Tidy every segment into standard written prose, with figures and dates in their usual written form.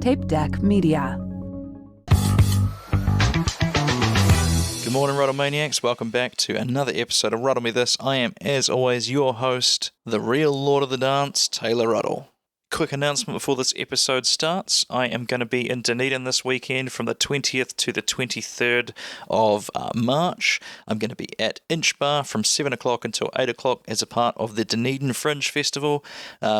Tape Deck Media. Good morning, Ruddle Maniacs. Welcome back to another episode of Ruddle Me This. I am, as always, your host, the real Lord of the Dance, Taylor Ruddle. Quick announcement before this episode starts. I am going to be in Dunedin this weekend from the 20th to the 23rd of March. I'm going to be at Inch Bar from 7 o'clock until 8 o'clock as a part of the Dunedin Fringe Festival,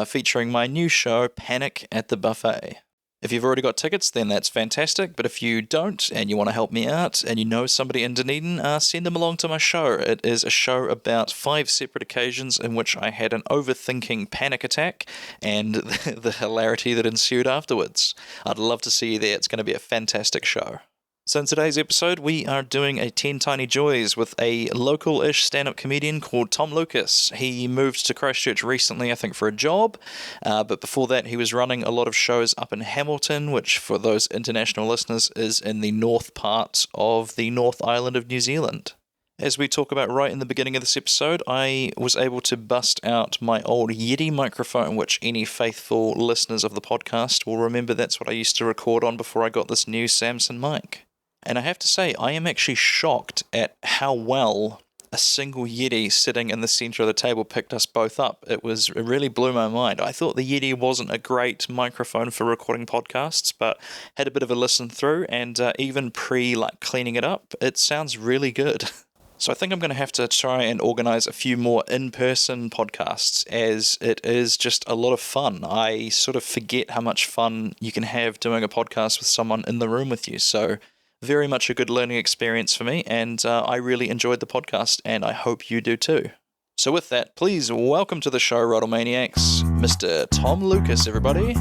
featuring my new show, Panic at the Buffet. If you've already got tickets, then that's fantastic, but if you don't and you want to help me out and you know somebody in Dunedin, send them along to my show. It is a show about 5 separate occasions in which I had an overthinking panic attack and the hilarity that ensued afterwards. I'd love to see you there. It's going to be a fantastic show. So in today's episode, we are doing a 10 Tiny Joys with a local-ish stand-up comedian called Tom Lucas. He moved to Christchurch recently, I think, for a job, but before that he was running a lot of shows up in Hamilton, which for those international listeners is in the north part of the North Island of New Zealand. As we talk about right in the beginning of this episode, I was able to bust out my old Yeti microphone, which any faithful listeners of the podcast will remember that's what I used to record on before I got this new Samsung mic. And I have to say, I am actually shocked at how well a single Yeti sitting in the centre of the table picked us both up. It really blew my mind. I thought the Yeti wasn't a great microphone for recording podcasts, but had a bit of a listen through, and even cleaning it up, it sounds really good. So I think I'm going to have to try and organise a few more in-person podcasts, as it is just a lot of fun. I sort of forget how much fun you can have doing a podcast with someone in the room with you, so very much a good learning experience for me, and I really enjoyed the podcast, and I hope you do too. So with that, please welcome to the show, Ruddle Maniacs, Mr. Tom Lucas, everybody.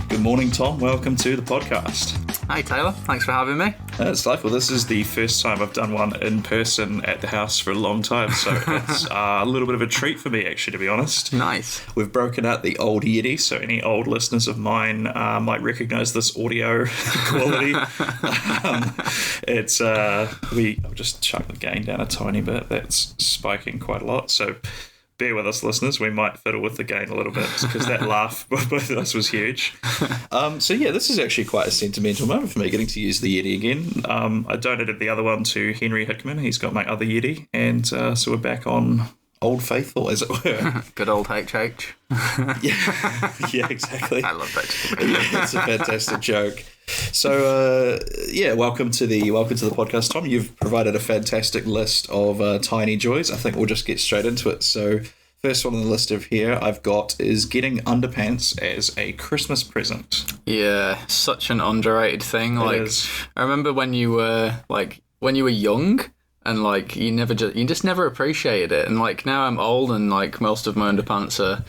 Good morning, Tom. Welcome to the podcast. Hi, Taylor. Thanks for having me. It's delightful. This is the first time I've done one in person at the house for a long time, so it's a little bit of a treat for me, actually, to be honest. Nice. We've broken out the old Yeti, so any old listeners of mine might recognise this audio quality. I'll just chuck the gain down a tiny bit. That's spiking quite a lot, so bear with us, listeners. We might fiddle with the gain a little bit because that laugh by both of us was huge. This is actually quite a sentimental moment for me, getting to use the Yeti again. I donated the other one to Henry Hickman. He's got my other Yeti, and so we're back on Old Faithful, as it were. Good old HH. yeah, exactly. I love that. Yeah, it's a fantastic joke. So, welcome to the podcast, Tom. You've provided a fantastic list of tiny joys. I think we'll just get straight into it. So, first one on the list of here I've got is getting underpants as a Christmas present. Yeah, such an underrated thing. It is. I remember when you were young, and you just never appreciated it. And now I'm old, and most of my underpants are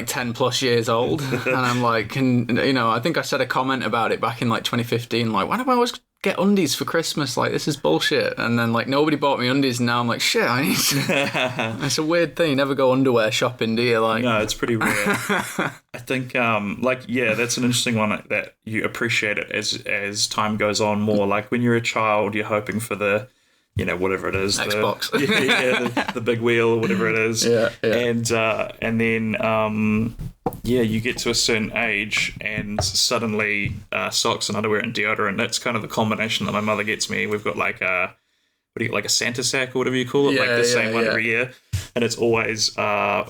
10 plus years old, and I'm I think I said a comment about it back in 2015, why do I always get undies for Christmas? This is bullshit. And then nobody bought me undies, and now I'm shit, I need to... It's a weird thing. You never go underwear shopping, do you? No, it's pretty rare. I think that's an interesting one, that you appreciate it as time goes on more. When you're a child, you're hoping for the whatever it is, Xbox, the big wheel or whatever it is, and then you get to a certain age, and suddenly socks and underwear and deodorant. That's kind of the combination that my mother gets me. We've got a Santa sack or whatever you call it, same one every year, and it's always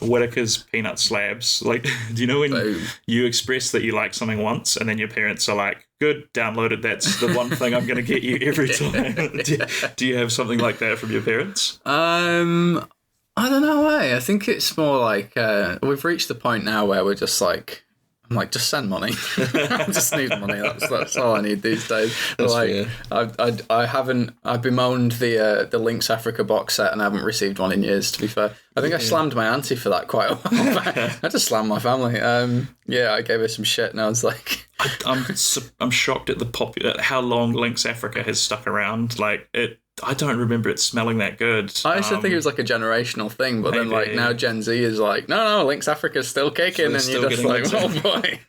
Whittaker's peanut slabs. Do you know when you express that you like something once, and then your parents are like, good, download it, that's the one thing I'm going to get you every time. Do you have something like that from your parents? I don't know, I think it's more we've reached the point now where we're just just send money. I just need money. That's all I need these days. I've bemoaned the Lynx Africa box set, and I haven't received one in years, to be fair. I think I slammed my auntie for that quite a while. I just slammed my family. I gave her some shit, and I was like, I'm shocked at at how long Lynx Africa has stuck around. Like I don't remember it smelling that good. I used to think it was like a generational thing, but then like now Gen Z is like, no, Lynx Africa's still kicking, and you're just like, oh boy.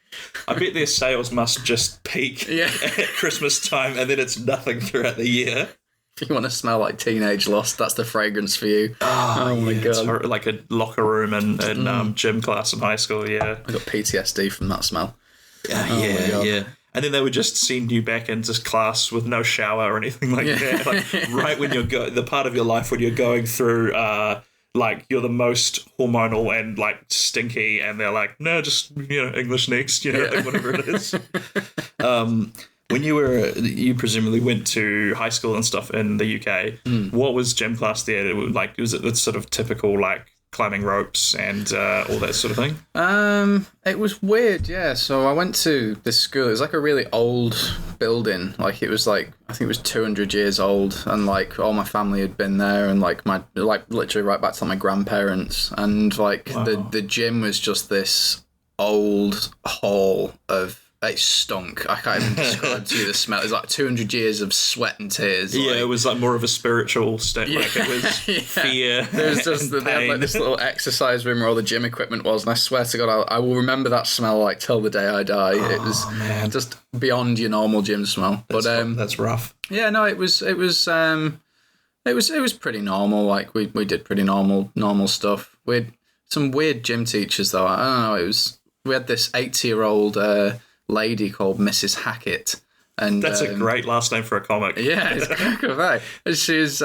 I bet their sales must just peak at Christmas time, and then it's nothing throughout the year. If you want to smell like teenage lust, that's the fragrance for you. Oh my god! It's like a locker room and gym class in high school. Yeah, I got PTSD from that smell. Yeah. And then they would just send you back into class with no shower or anything like that. Like right when you're the part of your life when you're going through, like you're the most hormonal and like stinky, and they're like, no, just English next, like, whatever it is. When you presumably went to high school and stuff in the UK, what was gym class there? Was it sort of typical like climbing ropes and all that sort of thing? It was weird, yeah. So I went to this school. It was like a really old building. Like it was like, I think it was 200 years old, and like all my family had been there, and like my literally right back to my grandparents, and like the gym was just this old hall of. It stunk. I can't even describe to you the smell. It was like 200 years of sweat and tears. Yeah, it was like more of a spiritual state. Yeah, like it was fear. There was just they had like this little exercise room where all the gym equipment was, and I swear to God, I will remember that smell like till the day I die. It was just beyond your normal gym smell. That's rough. Yeah, no, it was pretty normal. Like we did pretty normal stuff. We had some weird gym teachers though. I don't know. We had this 80-year-old. Lady called Mrs. Hackett, and that's a great last name for a comic. Yeah, it's great. And she's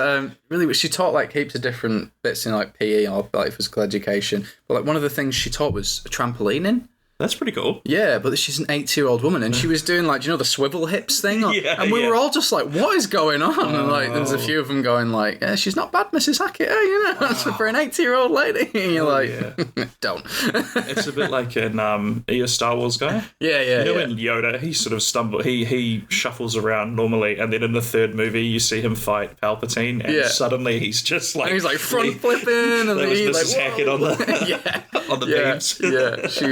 she taught like heaps of different bits in like PE or like physical education. But like one of the things she taught was trampolining. That's pretty cool. Yeah, but she's an 80-year-old woman, and she was doing like, the swivel hips thing? And we were all just like, what is going on? And like, there's a few of them going like, she's not bad, Mrs. Hackett, for an 80-year-old lady. And you're don't. It's a bit like are you a Star Wars guy? Yeah. When Yoda, he sort of he shuffles around normally, and then in the third movie, you see him fight Palpatine, and suddenly he's just like... And he's like front flipping, and he's like, Mrs. Hackett on the, on the beams. Yeah, she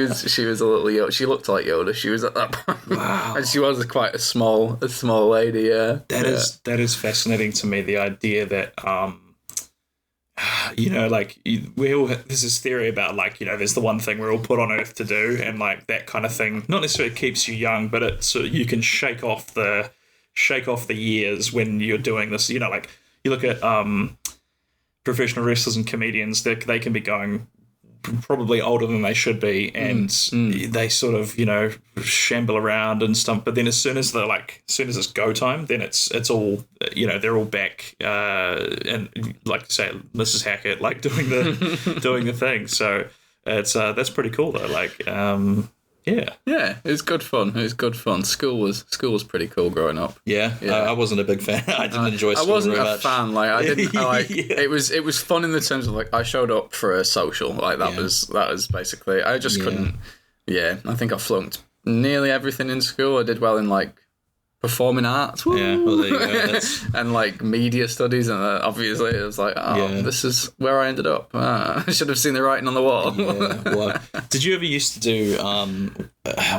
was a little Yoda. She looked like Yoda. She was at that point. Wow. And she was quite a small lady, yeah. That is fascinating to me, the idea that, like, we all have, there's this theory about, like, there's the one thing we're all put on Earth to do, and, like, that kind of thing, not necessarily keeps you young, but it so you can shake off the years when you're doing this. Like, you look at professional wrestlers and comedians, they can be going probably older than they should be, and they sort of shamble around and stuff, but then as soon as it's go time, then it's all they're all back and like say Mrs. Hackett like doing the thing. So it's that's pretty cool though. Like yeah, it was good fun. School was pretty cool growing up. Yeah. I wasn't a big fan. I didn't enjoy school. I wasn't very a much. fan. Like I didn't. It was fun in the terms of like I showed up for a social. Like that was basically. I just couldn't. Yeah, I think I flunked nearly everything in school. I did well in like performing arts. Woo! Yeah, well there you go. And like media studies, and obviously it was like, this is where I ended up. I should have seen the writing on the wall. Well, did you ever used to do?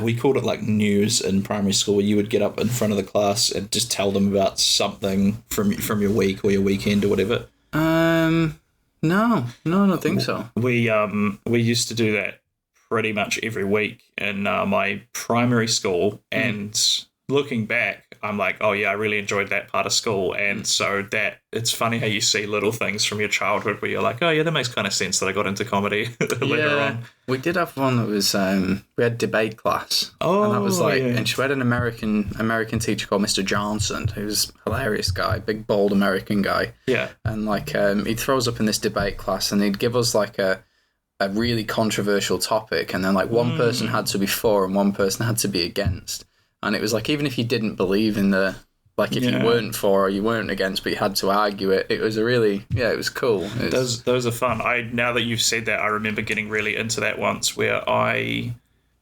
We called it like news in primary school, where you would get up in front of the class and just tell them about something from your week or your weekend or whatever. No, I don't think so. We used to do that pretty much every week in my primary school, and looking back, I'm like, oh yeah, I really enjoyed that part of school. And so that it's funny how you see little things from your childhood where you're like, oh yeah, that makes kind of sense that I got into comedy later on. We did have one that was we had debate class. Oh, and that was like, and she had an American teacher called Mr. Johnson, who's a hilarious guy, big bald American guy. Yeah. And like he'd throw us up in this debate class, and he'd give us like a really controversial topic, and then like one person had to be for and one person had to be against. And it was like, even if you didn't believe in if you weren't for or you weren't against, but you had to argue it, it was it was cool. Those are fun. Now that you've said that, I remember getting really into that once where I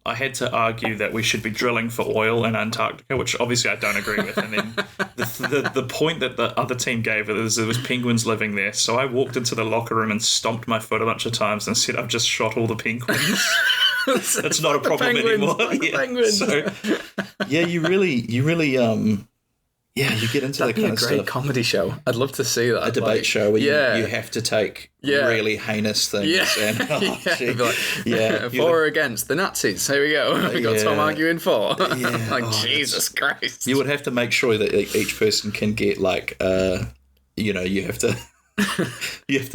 had to argue that we should be drilling for oil in Antarctica, which obviously I don't agree with. And then the point that the other team gave it was there was penguins living there. So I walked into the locker room and stomped my foot a bunch of times and said, I've just shot all the penguins. That's not a problem anymore. So, yeah, you really, you get into that kind of stuff. That'd be a great comedy show. I'd love to see that. A debate show where you have to take really heinous things. And, for or against the Nazis. Here we go. We got Tom arguing for. Jesus Christ. You would have to make sure that each person can get you have to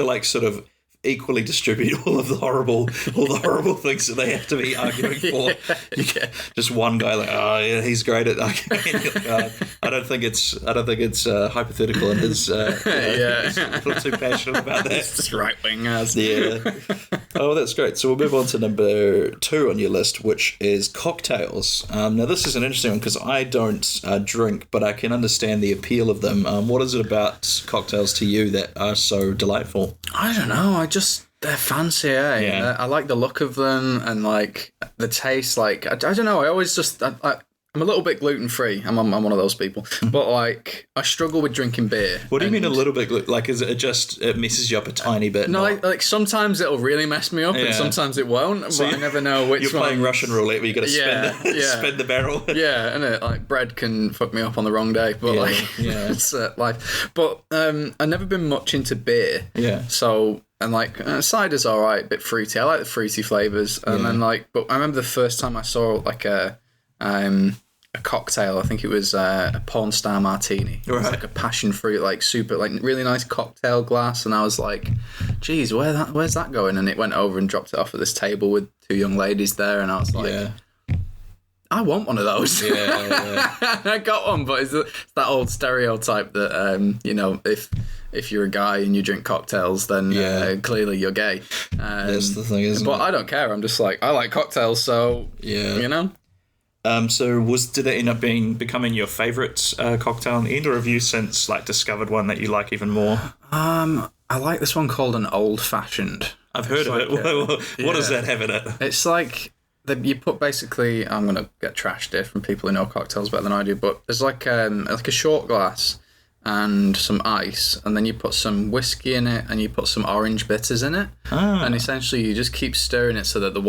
like sort of equally distribute all the horrible things that they have to be arguing for. You get just one guy like, oh yeah, he's great at arguing. I don't think it's hypothetical and he's he's a little too passionate about that. It's just right wing as. Yeah. Oh, that's great. So we'll move on to number 2 on your list, which is cocktails. Now this is an interesting one because I don't drink, but I can understand the appeal of them. What is it about cocktails to you that are so delightful? I don't know. They're fancy, eh? Yeah. I like the look of them and like the taste. Like I don't know. I always just I'm a little bit gluten free. I'm one of those people. But like I struggle with drinking beer. What do you mean a little bit? Like is it messes you up a tiny bit? No, like sometimes it'll really mess me up and sometimes it won't. So I never know which. You're playing Russian roulette where you got to spin the barrel. Yeah, and like bread can fuck me up on the wrong day. But it's life. But I've never been much into beer. Yeah. So. And like cider's all right, a bit fruity. I like the fruity flavors. And then but I remember the first time I saw like a cocktail. I think it was a porn star martini. It was like a passion fruit, like super, like really nice cocktail glass. And I was like, "Geez, where's that going?" And it went over and dropped it off at this table with 2 young ladies there. And I was like, I want one of those. I got one, but it's that old stereotype that if you're a guy and you drink cocktails, then clearly you're gay. That's the thing, isn't it? But I don't care. I'm just like, I like cocktails, so you know. So did it end up becoming your favourite cocktail in the end, or have you since like discovered one that you like even more? I like this one called an old fashioned. I've heard of it. What does that have in it? It's like you put basically. I'm gonna get trashed here from people who know cocktails better than I do, but there's like a short glass and some ice, and then you put some whiskey in it, and you put some orange bitters in it, and essentially you just keep stirring it so that the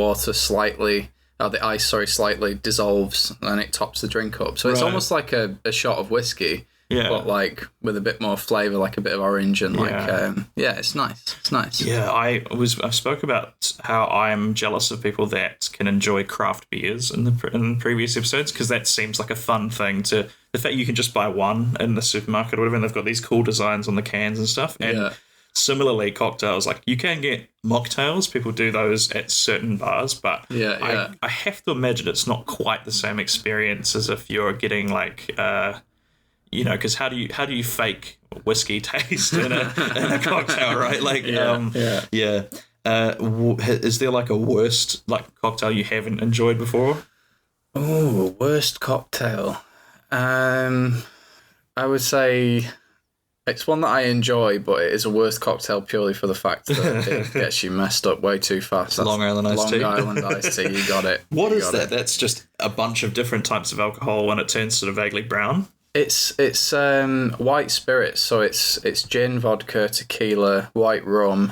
ice slightly dissolves, and it tops the drink up. So it's almost like a shot of whiskey, but like with a bit more flavour, like a bit of orange, and it's nice. It's nice. Yeah, I spoke about how I'm jealous of people that can enjoy craft beers in previous episodes, because that seems like a fun thing to. The fact you can just buy one in the supermarket or whatever, and they've got these cool designs on the cans and stuff. And similarly, cocktails, like you can get mocktails. People do those at certain bars, but I have to imagine it's not quite the same experience as if you're getting like, because how do you fake whiskey taste in a cocktail, right? Like, is there like a worst like cocktail you haven't enjoyed before? Oh, worst cocktail. I would say it's one that I enjoy, but it is a worst cocktail purely for the fact that it gets you messed up way too fast. That's Long Island iced tea. Long Island iced tea, you got it. What is that? That's just a bunch of different types of alcohol when it turns sort of vaguely brown? It's white spirits, so it's gin, vodka, tequila, white rum,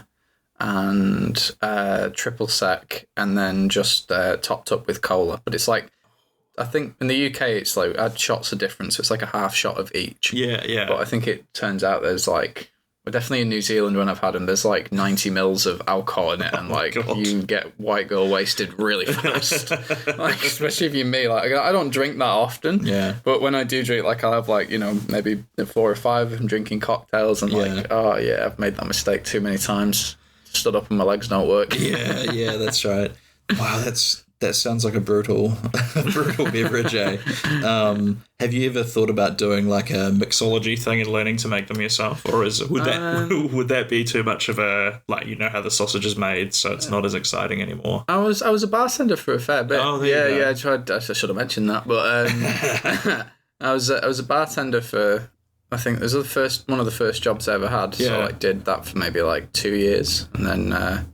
and triple sec, and then just topped up with cola. But it's like, I think in the UK it's like add shots of different, so it's like a half shot of each. Yeah. But I think it turns out there's like, well, definitely in New Zealand when I've had them, there's like 90 mils of alcohol in it, and like you get white girl wasted really fast. Like, especially if you're me, like I don't drink that often. Yeah. But when I do drink, like I'll have like, maybe 4 or 5 of them drinking cocktails, and like, oh yeah, I've made that mistake too many times. Stood up and my legs don't work. Yeah, that's right. Wow, that sounds like a brutal beverage, eh? Have you ever thought about doing like a mixology thing and learning to make them yourself, or would that be too much of a, like, how the sausage is made, so it's not as exciting anymore? I was a bartender for a fair bit. Oh, there you go. I tried. I should have mentioned that, but I was a bartender for, I think it was one of the first jobs I ever had. Yeah. So I did that for maybe like 2 years, and then.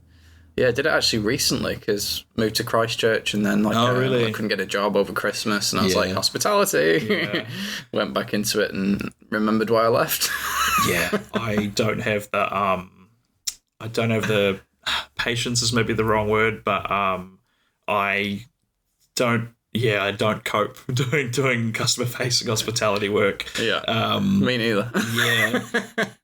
I did it actually recently because moved to Christchurch, and then really? I couldn't get a job over Christmas, and I was like, hospitality. Went back into it and remembered why I left. I don't have the patience is maybe the wrong word, but I don't cope doing customer facing hospitality work. Yeah. Me neither. Yeah.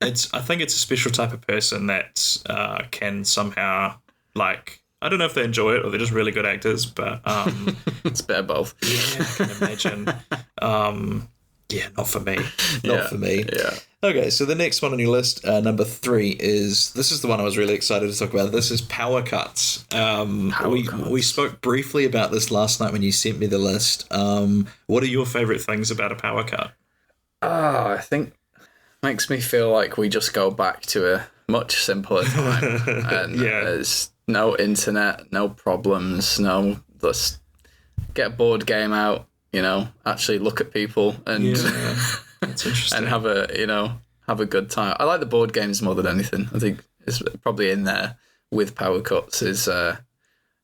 I think it's a special type of person that can somehow, like, I don't know if they enjoy it or they're just really good actors, but it's a bit of both. Yeah, I can imagine. Not for me. Not for me. Yeah. Okay, so the next one on your list, number 3, this is the one I was really excited to talk about. This is Powercuts. We spoke briefly about this last night when you sent me the list. What are your favourite things about a power cut? I think makes me feel like we just go back to a much simpler time. And there's no internet, no problems, let's get a board game out, actually look at people and that's interesting. and have a good time. I like the board games more than anything. I think it's probably in there with Powercuts is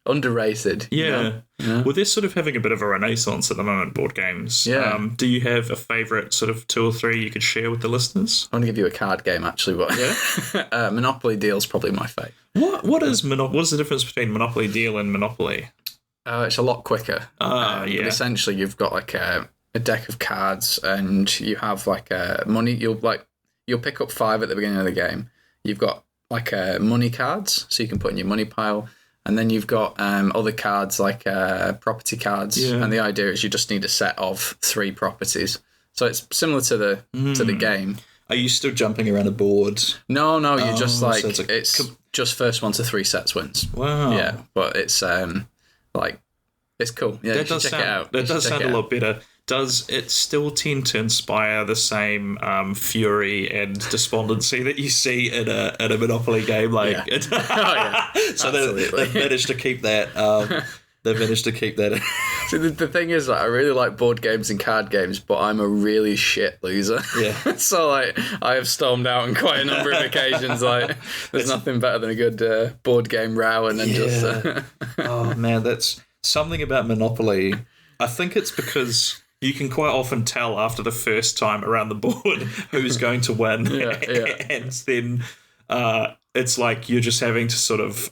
underrated. Yeah. Well, they're sort of having a bit of a renaissance at the moment, board games. Yeah. Do you have a favourite sort of 2 or 3 you could share with the listeners? I want to give you a card game, actually, but Monopoly Deal's probably my favourite. What is Monopoly? What's the difference between Monopoly Deal and Monopoly? It's a lot quicker. But essentially, you've got like a deck of cards, and you have like money. You'll pick up 5 at the beginning of the game. You've got like money cards, so you can put in your money pile, and then you've got other cards like property cards. Yeah. And the idea is you just need a set of 3 properties. So it's similar to the game. Are you still jumping around a board? No, you're just like so it's just first 1 to 3 sets wins. Wow. Yeah, but it's it's cool. Yeah, that check it out. That does sound a lot better. Does it still tend to inspire the same fury and despondency that you see in a Monopoly game? Like, so they've managed to keep that. They've managed to keep that. See, the thing is, I really like board games and card games, but I'm a really shit loser. Yeah. So I have stormed out on quite a number of occasions. There's nothing better than a good board game row, and then just. Oh man, that's something about Monopoly. I think it's because you can quite often tell after the first time around the board who's going to win. And then it's like you're just having to sort of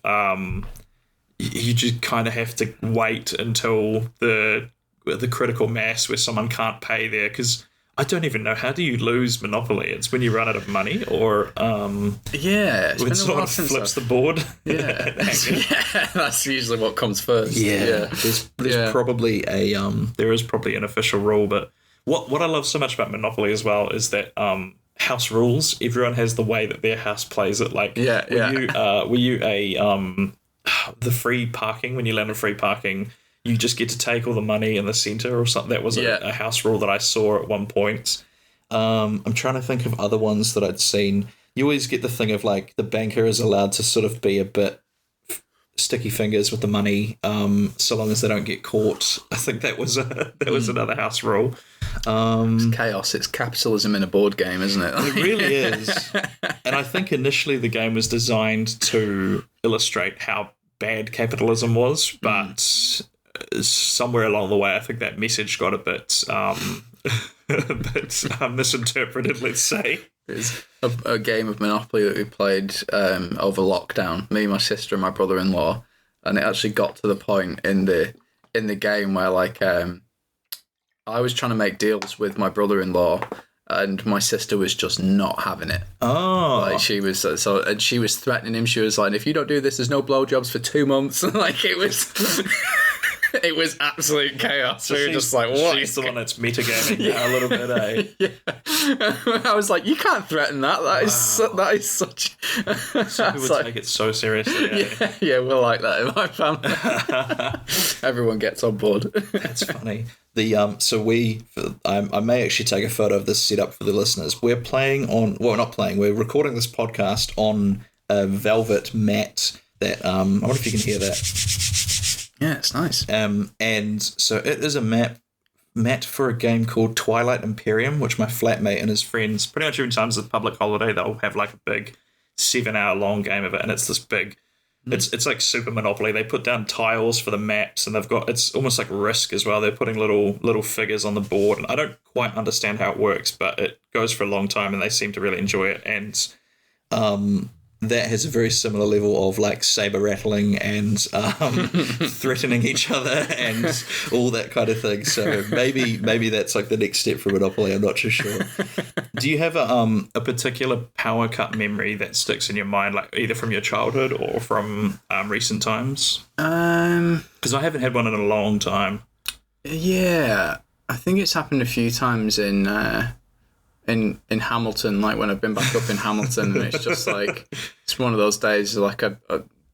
you just kind of have to wait until the critical mass where someone can't pay there, because I don't even know, how do you lose Monopoly? It's when you run out of money, or when someone flips the board. Yeah, that's usually what comes first. Yeah. There's probably there is probably an official rule, but what I love so much about Monopoly as well is that house rules. Everyone has the way that their house plays it. Like, were you the free parking, when you land on free parking, you just get to take all the money in the centre or something. That was a house rule that I saw at one point. I'm trying to think of other ones that I'd seen. You always get the thing of like the banker is allowed to sort of be a bit sticky fingers with the money, so long as they don't get caught. I think that was another house rule. It's chaos. It's capitalism in a board game, isn't it? It really is. And I think initially the game was designed to illustrate how bad capitalism was, but somewhere along the way, I think that message got a bit misinterpreted, let's say. There's a game of Monopoly that we played over lockdown, me, my sister, and my brother-in-law, and it actually got to the point in the game where I was trying to make deals with my brother-in-law, and my sister was just not having it. Oh, she was and she was threatening him. She was like, "If you don't do this, there's no blowjobs for 2 months." It was. It was absolute chaos. So we were just like, what? She's the one that's metagaming a little bit, eh? Yeah. I was like, you can't threaten that. That is such... Some people take it so seriously, eh? Yeah, we're like that in my family. Everyone gets on board. That's funny. I may actually take a photo of this setup for the listeners. We're we're recording this podcast on a velvet mat that, I wonder if you can hear that. Yeah, it's nice. And so it is a mat for a game called Twilight Imperium, which my flatmate and his friends, pretty much every time it's a public holiday, they'll have like a big 7-hour long game of it, and it's this big, it's like Super Monopoly. They put down tiles for the maps, and it's almost like Risk as well. They're putting little figures on the board, and I don't quite understand how it works, but it goes for a long time, and they seem to really enjoy it. And that has a very similar level of like saber rattling and threatening each other and all that kind of thing. So maybe that's like the next step for Monopoly. I'm not too sure. Do you have a particular power cut memory that sticks in your mind, like either from your childhood or from recent times? Because I haven't had one in a long time. Yeah, I think it's happened a few times in Hamilton, like when I've been back up in Hamilton, and it's just like it's one of those days. Like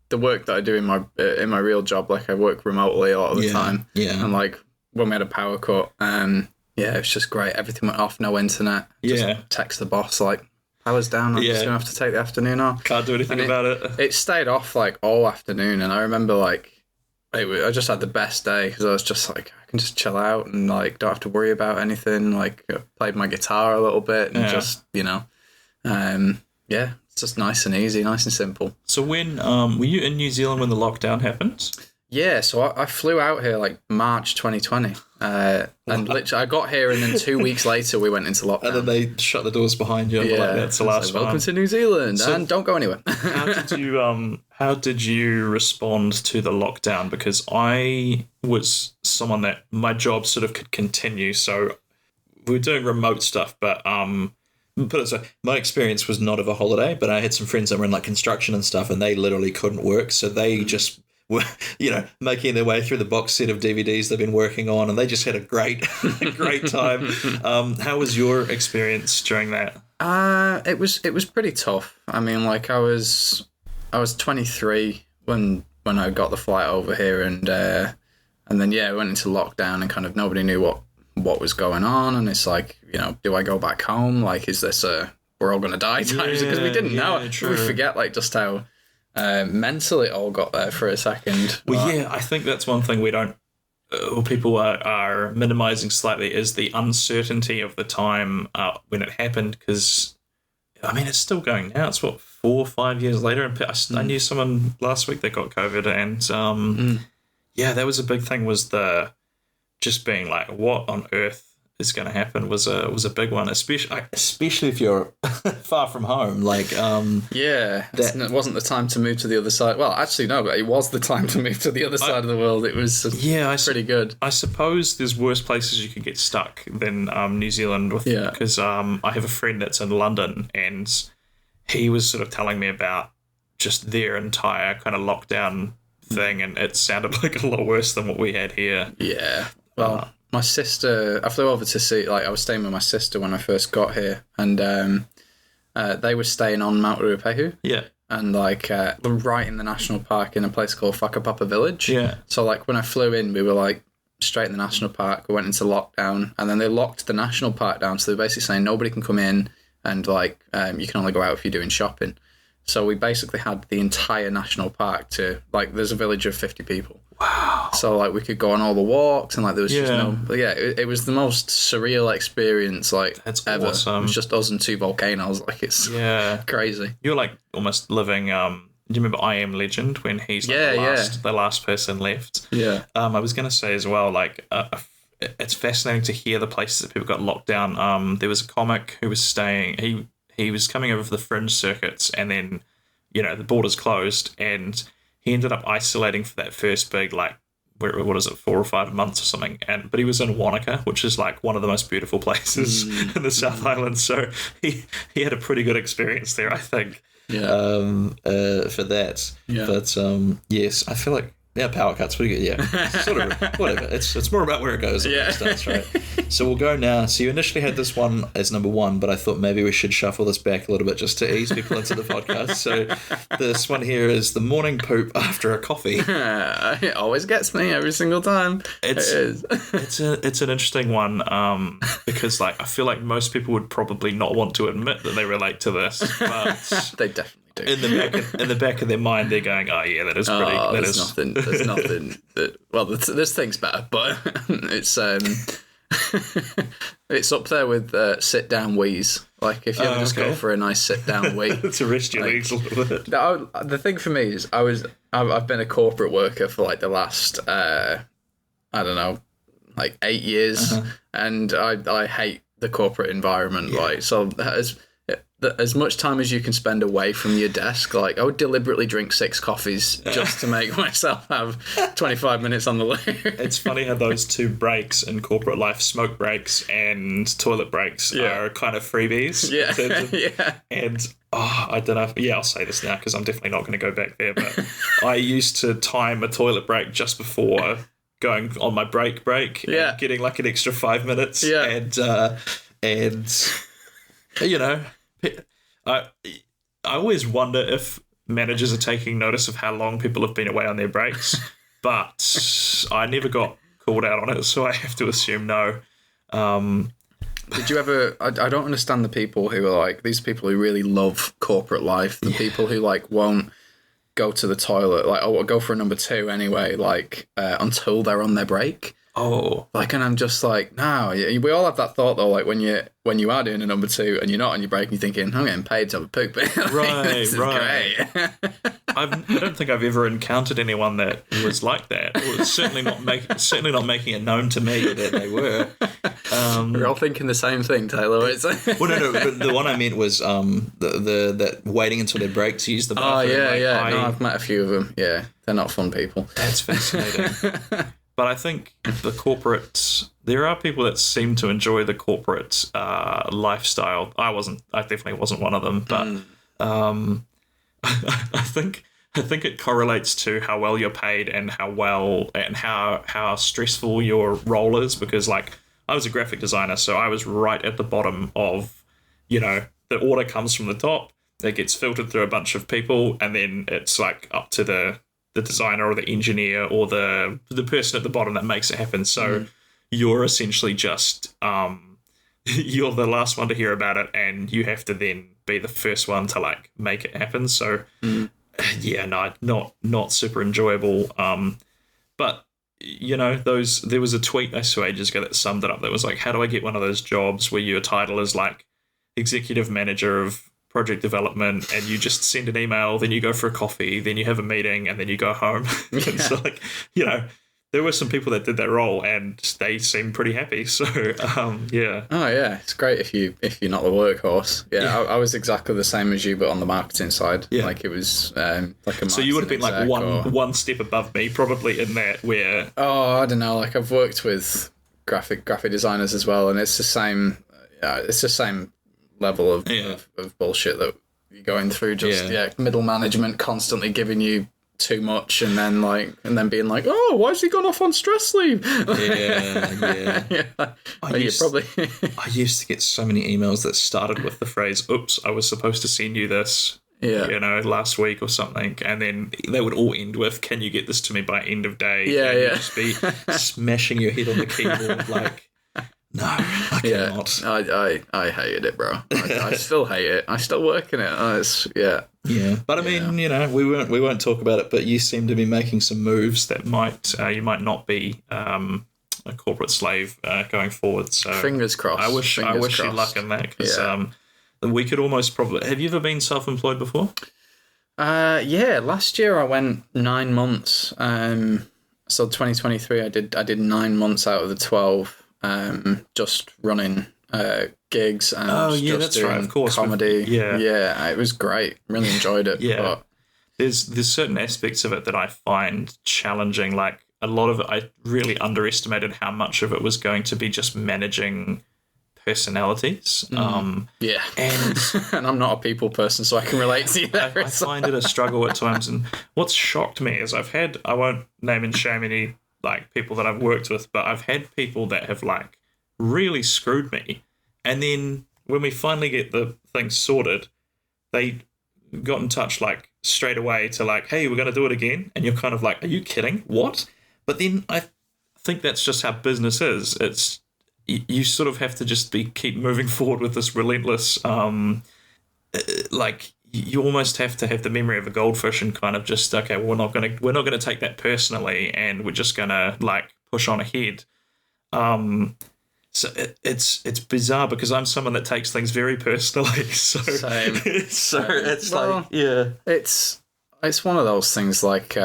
the work that I do in my real job, like I work remotely a lot of the time. Yeah, and like when we had a power cut, yeah, it's just great. Everything went off, no internet. Just text the boss like, power's down. I'm just gonna have to take the afternoon off. Can't do anything about it. It stayed off like all afternoon, and I remember like I just had the best day because I was just like, I can just chill out and like don't have to worry about anything. Like I played my guitar a little bit and just, you know, yeah, it's just nice and easy, nice and simple. So when were you in New Zealand when the lockdown happened? Yeah, so I flew out here like March 2020, and literally I got here and then 2 weeks later we went into lockdown. And then they shut the doors behind you. And like, that's the last one. Welcome to New Zealand, and don't go anywhere. How did you respond to the lockdown? Because I was someone that my job sort of could continue, so we were doing remote stuff, but put it so, my experience was not of a holiday, but I had some friends that were in like construction and stuff, and they literally couldn't work, so they just were, you know, making their way through the box set of DVDs they've been working on, and they just had a great time. How was your experience during that? It was pretty tough. I mean, like I was 23 when I got the flight over here, and then I went into lockdown, and kind of nobody knew what was going on, and it's like, you know, do I go back home? Like, is this we're all gonna die times? Because we didn't know it. True. We forget like just how mental it all got there for a second. Well, yeah, I think that's one thing we don't, or people are minimizing slightly, is the uncertainty of the time when it happened. Because I mean, it's still going now. It's what, 4 or 5 years later, and I knew someone last week that got COVID, and yeah, that was a big thing. Was the just being like, what on earth is going to happen was a big one, especially if you're far from home. Like, it wasn't the time to move to the other side. Well, actually, no, but it was the time to move to the other side of the world. It was pretty good. I suppose there's worse places you could get stuck than New Zealand, because I have a friend that's in London, and he was sort of telling me about just their entire kind of lockdown thing, and it sounded like a lot worse than what we had here. Yeah, well. My sister, I flew over to see, like, I was staying with my sister when I first got here, and they were staying on Mount Ruapehu. Yeah. And, like, right in the national park in a place called Whakapapa Village. Yeah. So, like, when I flew in, we were, like, straight in the national park. We went into lockdown, and then they locked the national park down, so they're basically saying nobody can come in, and, like, you can only go out if you're doing shopping. So we basically had the entire national park to, like, there's a village of 50 people. Wow. So, like, we could go on all the walks, and, like, there was just no... But, yeah, it was the most surreal experience, like, that's ever. Awesome. It was just us and 2 volcanoes. Like, it's crazy. You're, like, almost living... do you remember I Am Legend, when he's, like, the last person left? Yeah. I was going to say as well, like... it's fascinating to hear the places that people got locked down. There was a comic who was staying... He was coming over for the fringe circuits, and then, you know, the borders closed, and he ended up isolating for that first big, like, what is it, 4 or 5 months or something. But he was in Wanaka, which is like one of the most beautiful places in the South Island. So he had a pretty good experience there, I think. Yeah. For that. Yeah. But yes, I feel like Powercuts pretty good. Yeah, sort of whatever. It's more about where it goes. Yeah, starts, right. So we'll go now. So you initially had this one as number 1, but I thought maybe we should shuffle this back a little bit just to ease people into the podcast. So this one here is the morning poop after a coffee. It always gets me every single time. It's an interesting one because, like, I feel like most people would probably not want to admit that they relate to this, but they definitely. In the back of their mind, they're going, "Oh yeah, that is pretty." There's nothing. There's things better, but it's it's up there with sit down wheeze. Like if you ever just go for a nice sit down wee to rest your legs a little bit. The thing for me is I've been a corporate worker for like the last I don't know, like 8 years, and I hate the corporate environment. Like so. as much time as you can spend away from your desk, like I would deliberately drink 6 coffees just to make myself have 25 minutes on the loo. It's funny how those 2 breaks in corporate life, smoke breaks and toilet breaks, are kind of freebies. Yeah. And I don't know. I'll say this now because I'm definitely not going to go back there. But I used to time a toilet break just before going on my break, and getting like an extra 5 minutes. And you know, I always wonder if managers are taking notice of how long people have been away on their breaks, but I never got called out on it, so I have to assume no. Did you ever... I don't understand the people who are like... These people who really love corporate life, the people who like won't go to the toilet, like, oh, I'll go for a number 2 anyway, like, until they're on their break. Oh. Like, and I'm just like, no, we all have that thought though, like when you are doing a number 2 and you're not on your break and you're thinking, I'm getting paid to have a poop. This is great. I don't think I've ever encountered anyone that was like that. Or certainly not making it known to me that they were. We're all thinking the same thing, Taylor. Well, no, but the one I meant was that waiting until their break to use the bathroom. Oh, yeah. No, I've met a few of them. Yeah, they're not fun people. That's fascinating. But I think there are people that seem to enjoy the corporate lifestyle. I definitely wasn't one of them, but I think it correlates to how well you're paid and how stressful your role is, because like I was a graphic designer, so I was right at the bottom of, the order comes from the top, it gets filtered through a bunch of people, and then it's like up to the designer or the engineer or the person at the bottom that makes it happen. So you're essentially just you're the last one to hear about it, and you have to then be the first one to like make it happen. So not super enjoyable. But there was a tweet I saw ages ago that summed it up. That was like, how do I get one of those jobs where your title is like executive manager of project development, and you just send an email, then you go for a coffee, then you have a meeting, and then you go home. And so like, there were some people that did that role and they seemed pretty happy. So yeah. Oh yeah, it's great if you're not the workhorse. Yeah. I was exactly the same as you, but on the marketing side. Yeah. Like it was like a. So you would have been like one step above me, probably, in that where. Oh, I don't know. Like I've worked with graphic designers as well, and it's the same. It's the same level of bullshit that you're going through. Just middle management constantly giving you too much, and then being like, oh, why has he gone off on stress leave? I used to get so many emails that started with the phrase, oops, I was supposed to send you this last week or something, and then they would all end with, can you get this to me by end of day? You'd just be smashing your head on the keyboard like, no, I cannot. I hated it, bro. I still hate it. I still work in it. Yeah. But I mean, we won't talk about it, but you seem to be making some moves that you might not be a corporate slave going forward. So fingers crossed. I wish you luck in that, because we could almost probably. Have you ever been self-employed before? Last year I went 9 months. So 2023 I did 9 months out of the 12. Just running gigs and that's doing right, of course, comedy. It was great. Really enjoyed it. But there's certain aspects of it that I find challenging. Like a lot of it, I really underestimated how much of it was going to be just managing personalities. And I'm not a people person, so I can relate to you there. I find it a struggle at times. And what's shocked me is I won't name and shame any like people that I've worked with, but I've had people that have like really screwed me, and then when we finally get the thing sorted, they got in touch like straight away to like, hey, we're going to do it again, and you're kind of like, are you kidding? What? But then I think that's just how business is. It's you sort of have to just keep moving forward with this relentless like you almost have to have the memory of a goldfish and kind of just, okay, we're not gonna take that personally, and we're just gonna like push on ahead. So it's bizarre because I'm someone that takes things very personally. So same. It's one of those things like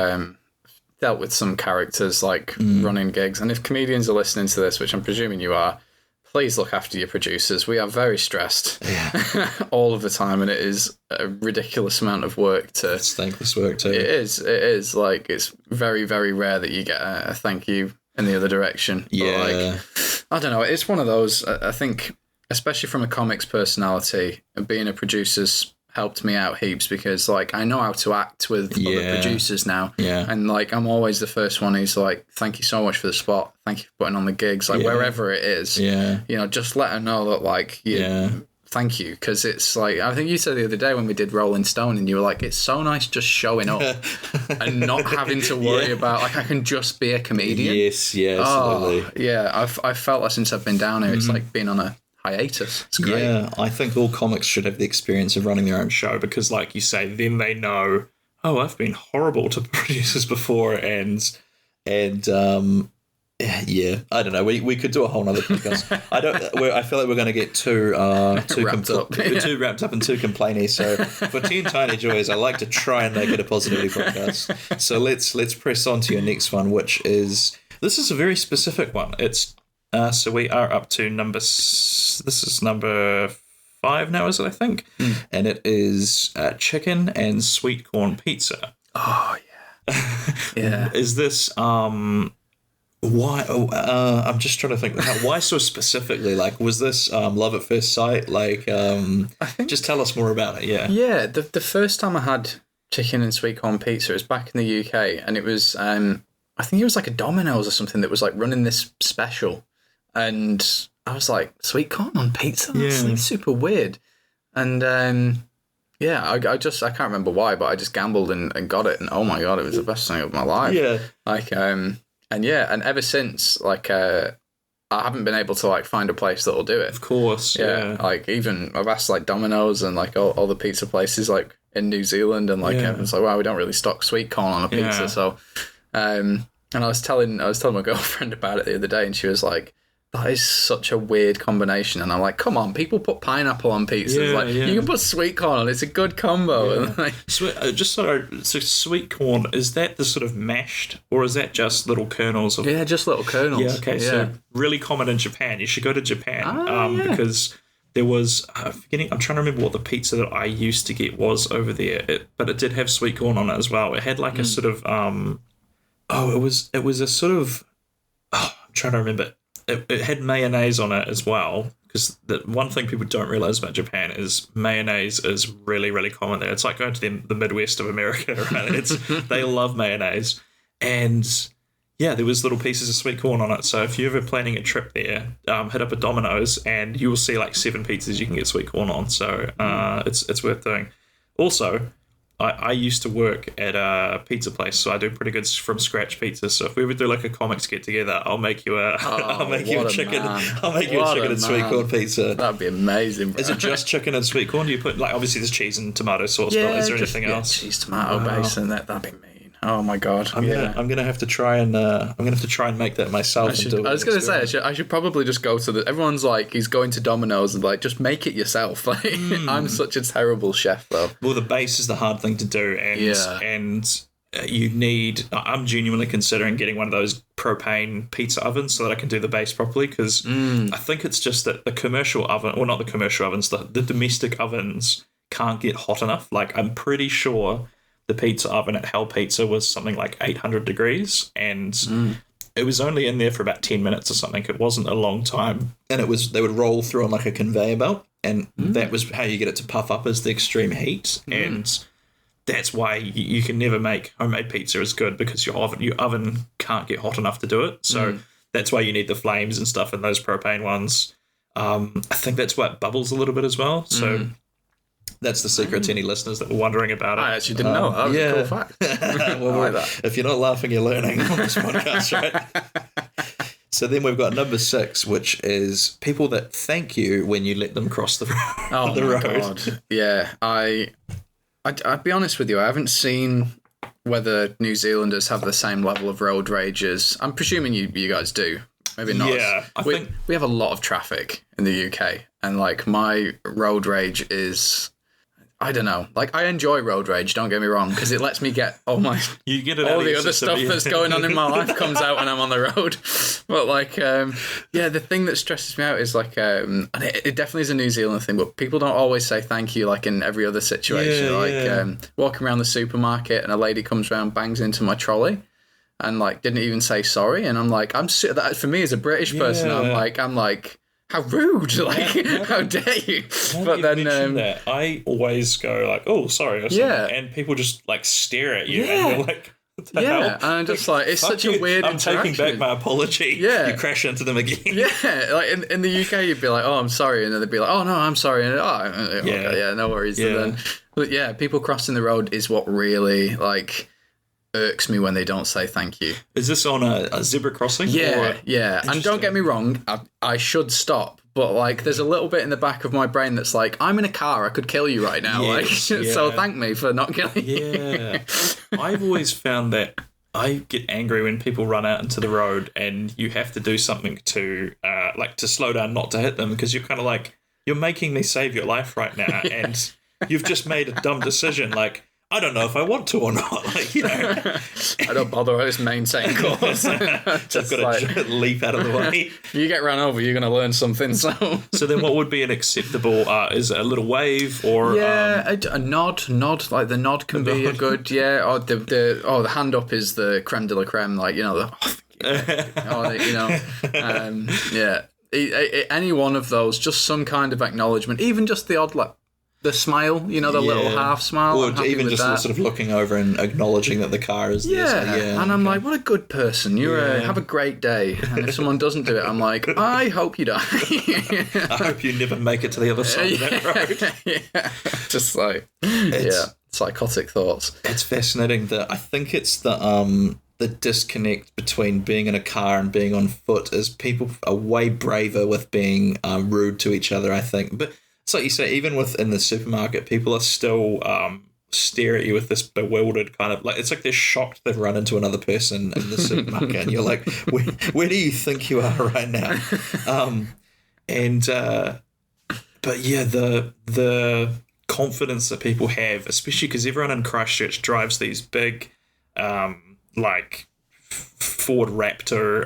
dealt with some characters like running gigs, and if comedians are listening to this, which I'm presuming you are, please look after your producers. We are very stressed all of the time, and it is a ridiculous amount of work to... It's thankless work too. It is. Like, it's very, very rare that you get a thank you in the other direction. Yeah. But like, I don't know. It's one of those, I think, especially from a comics personality, being a producer's helped me out heaps because, like, I know how to act with other producers now. Yeah. And, like, I'm always the first one who's like, thank you so much for the spot. Thank you for putting on the gigs. Like, wherever it is. Yeah. You know, just let them know that, like, thank you. Because it's like, I think you said the other day when we did Rolling Stone and you were like, it's so nice just showing up and not having to worry about, like, I can just be a comedian. Yes, yeah, absolutely. I've felt that since I've been down here. It's like being on a hiatus. It's great. Yeah, I think all comics should have the experience of running their own show because, like you say, then they know, oh, I've been horrible to producers before, and I don't know. We could do a whole nother podcast. I feel like we're going to get too wrapped up and too complainy. So for 10 Tiny Joys, I like to try and make it a positivity podcast. So let's press on to your next one, which is a very specific one. It's so we are up to this is number 5 now, is it, I think? And it is chicken and sweetcorn pizza. Oh, yeah. Yeah. Is this, why, I'm just trying to think, why so specifically? Like, was this love at first sight? Like, just tell us more about it, yeah. Yeah, the first time I had chicken and sweetcorn pizza was back in the UK, and it was, I think it was like a Domino's or something that was like running this special. And I was like, sweet corn on pizza? That's like super weird. And I can't remember why, but I just gambled and got it. And oh my God, it was the best thing of my life. Yeah. Like, and ever since, like, I haven't been able to like find a place that'll do it. Of course. Yeah. Like, even I've asked like Domino's and like all the pizza places like in New Zealand, and like everyone's like, well, we don't really stock sweet corn on a pizza. Yeah. So, and I was telling my girlfriend about it the other day, and she was like, that is such a weird combination. And I'm like, come on, people put pineapple on pizzas. You can put sweet corn on. It's a good combo. Yeah. And like, so sweet corn, is that the sort of mashed, or is that just little kernels of... Yeah, just little kernels. Yeah, okay. Yeah. So really common in Japan. You should go to Japan because there was... I'm trying to remember what the pizza that I used to get was over there, but it did have sweet corn on it as well. It had like a sort of... it was a sort of... I'm trying to remember. It had mayonnaise on it as well, because the one thing people don't realize about Japan is mayonnaise is really, really common there. It's like going to the Midwest of America, right? They love mayonnaise. And yeah, there was little pieces of sweet corn on it. So if you're ever planning a trip there, hit up a Domino's and you will see like 7 pizzas you can get sweet corn on. So it's worth doing. Also, I used to work at a pizza place, so I do pretty good from scratch pizza. So if we ever do like a comics get together, I'll make you a chicken and sweet corn pizza. That'd be amazing, bro. Is it just chicken and sweet corn? Do you put like, obviously there's cheese and tomato sauce, but is there anything else? Cheese, tomato base, and that'd be mean. Oh my God! I'm gonna have to try and make that myself. I was gonna say I should probably just go to everyone's like, he's going to Domino's and like, just make it yourself. Like, I'm such a terrible chef though. Well, the base is the hard thing to do, and you need. I'm genuinely considering getting one of those propane pizza ovens so that I can do the base properly, because I think it's just that the commercial oven, or not the commercial ovens, the domestic ovens can't get hot enough. Like, I'm pretty sure the pizza oven at Hell Pizza was something like 800 degrees, and it was only in there for about 10 minutes or something. It wasn't a long time. And they would roll through on like a conveyor belt, and that was how you get it to puff up, is the extreme heat. And that's why you can never make homemade pizza as good, because your oven can't get hot enough to do it. So that's why you need the flames and stuff in those propane ones. I think that's why it bubbles a little bit as well. So that's the secret to any listeners that were wondering about it. I actually didn't know. That was a cool fact. Well, I like that. If you're not laughing, you're learning on this podcast, right? So then we've got number 6, which is people that thank you when you let them cross the road. Oh, my God. Yeah. I'd be honest with you. I haven't seen whether New Zealanders have the same level of road rage as... I'm presuming you guys do. Maybe not. Yeah. We have a lot of traffic in the UK, and like, my road rage is... I don't know. Like, I enjoy road rage, don't get me wrong, because it lets me get all you get it all out the of other system, stuff that's going on in my life comes out when I'm on the road. But, like, the thing that stresses me out is, like, and it definitely is a New Zealand thing, but people don't always say thank you, like, in every other situation. Walking around the supermarket and a lady comes around, bangs into my trolley, and, like, didn't even say sorry. And I'm like, that for me as a British person, I'm like, how rude! Like, how dare you? But then, that, I always go like, "Oh, sorry," or something, and people just like stare at you, and you're like, "What the hell?" And I'm just like, it's such a weird. I'm taking back my apology. Yeah, you crash into them again. Yeah, like in the UK, you'd be like, "Oh, I'm sorry," and then they'd be like, "Oh no, I'm sorry," and no worries. Yeah. And then, but people crossing the road is what really like irks me when they don't say thank you. Is this on a zebra crossing? Yeah. And don't get me wrong, I should stop, but like there's a little bit in the back of my brain that's like, I'm in a car, I could kill you right now. So thank me for not killing you. Yeah. I've always found that I get angry when people run out into the road and you have to do something to to slow down, not to hit them, because you're kind of like, you're making me save your life right now, and you've just made a dumb decision. Like, I don't know if I want to or not. Like, I don't bother. I just maintain course. I've got to leap out of the way. If you get run over, you're going to learn something. So then what would be an acceptable, is it a little wave or... a nod. Like the nod can be a good, or the hand up is the creme de la creme. Like, any one of those, just some kind of acknowledgement, even just the odd, like, the smile, the little half smile. Or even just sort of looking over and acknowledging that the car is there. So, and I'm like, what a good person. Have a great day. And if someone doesn't do it, I'm like, I hope you die. I hope you never make it to the other side of that road. Just like, psychotic thoughts. It's fascinating that I think it's the disconnect between being in a car and being on foot is people are way braver with being rude to each other, I think. But it's like you say, even within the supermarket, people are still stare at you with this bewildered kind of, like, it's like they're shocked they've run into another person in the supermarket, and you're like, where do you think you are right now? But yeah, the confidence that people have, especially because everyone in Christchurch drives these big, like Ford Raptor,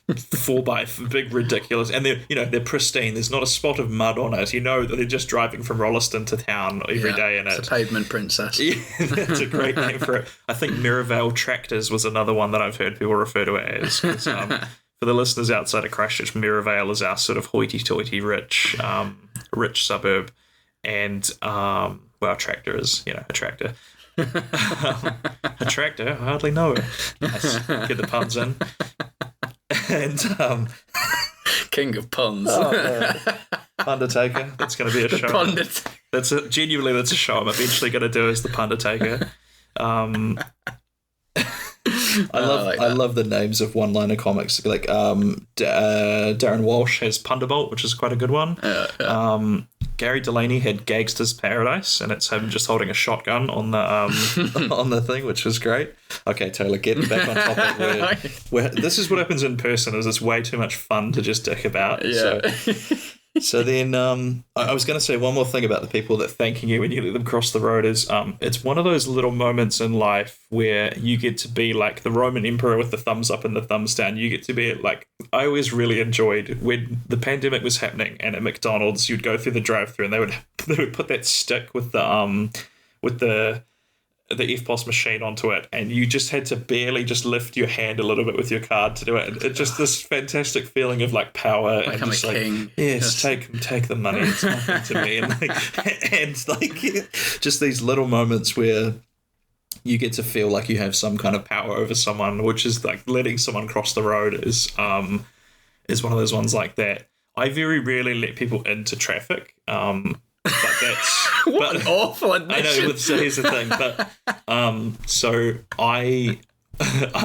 4x big ridiculous, and they're pristine. There's not a spot of mud on it. That they're just driving from Rolleston to town every day in it. It's a pavement princess. Yeah, that's a great name for it. I think Mirabelle Tractors was another one that I've heard people refer to it as. For the listeners outside of Christchurch, Mirabelle is our sort of hoity-toity rich suburb, and Tractor is a tractor. A tractor, I hardly know it. Nice. Get the puns in. And King of puns. Pundertaker. That's going to be a show. That's a show I'm eventually going to do as the Pundertaker. I love the names of one-liner comics. Like Darren Walsh has Punderbolt, which is quite a good one. Gary Delaney had Gangster's Paradise, and it's him just holding a shotgun on the on the thing, which was great. Okay, Taylor, getting back on topic. Where this is what happens in person. Is it's way too much fun to just dick about. Yeah. So then I was going to say one more thing about the people that thanking you when you let them cross the road is it's one of those little moments in life where you get to be like the Roman emperor with the thumbs up and the thumbs down. You get to be like, I always really enjoyed when the pandemic was happening and at McDonald's you'd go through the drive-thru and they would put that stick with the EFTPOS machine onto it, and you just had to barely just lift your hand a little bit with your card to do it. And it's just this fantastic feeling of like power, like and I'm just a king. Yes, take the money. It's nothing to me. And just these little moments where you get to feel like you have some kind of power over someone, which is like letting someone cross the road is one of those ones like that. I very rarely let people into traffic. But that's an awful admission. I know. So here's the thing, but so I'm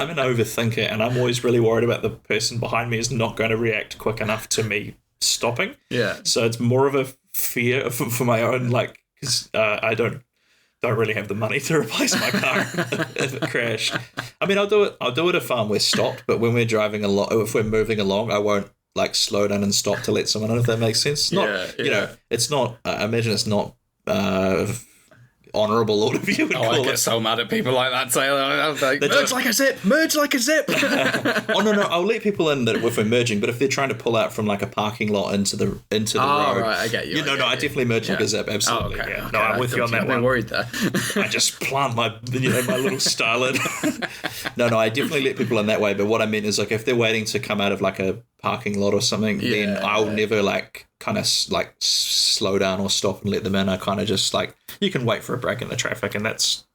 an overthinker, and I'm always really worried about the person behind me is not going to react quick enough to me stopping. Yeah. So it's more of a fear for my own, like, because I don't really have the money to replace my car if it crashed. I mean, I'll do it if we're stopped, but when we're driving if we're moving along, I won't like slow down and stop to let someone in, if that makes sense. It's not, it's not, I imagine it's not honourable or whatever you would call I it. get so mad at people like that. Taylor. I was like, merge like a zip, merge like a zip. Oh no, I'll let people in that if we're merging, but if they're trying to pull out from like a parking lot into the road, right, I get you. I definitely merge like a zip, absolutely. Okay, yeah. okay, No, I'm with you on that I've one. been worried there. I just plant my little style in. No, I definitely let people in that way. But what I meant is like if they're waiting to come out of like a parking lot or something, then I'll never like kind of like slow down or stop and let them in. I kind of just like, you can wait for a break in the traffic, and that's,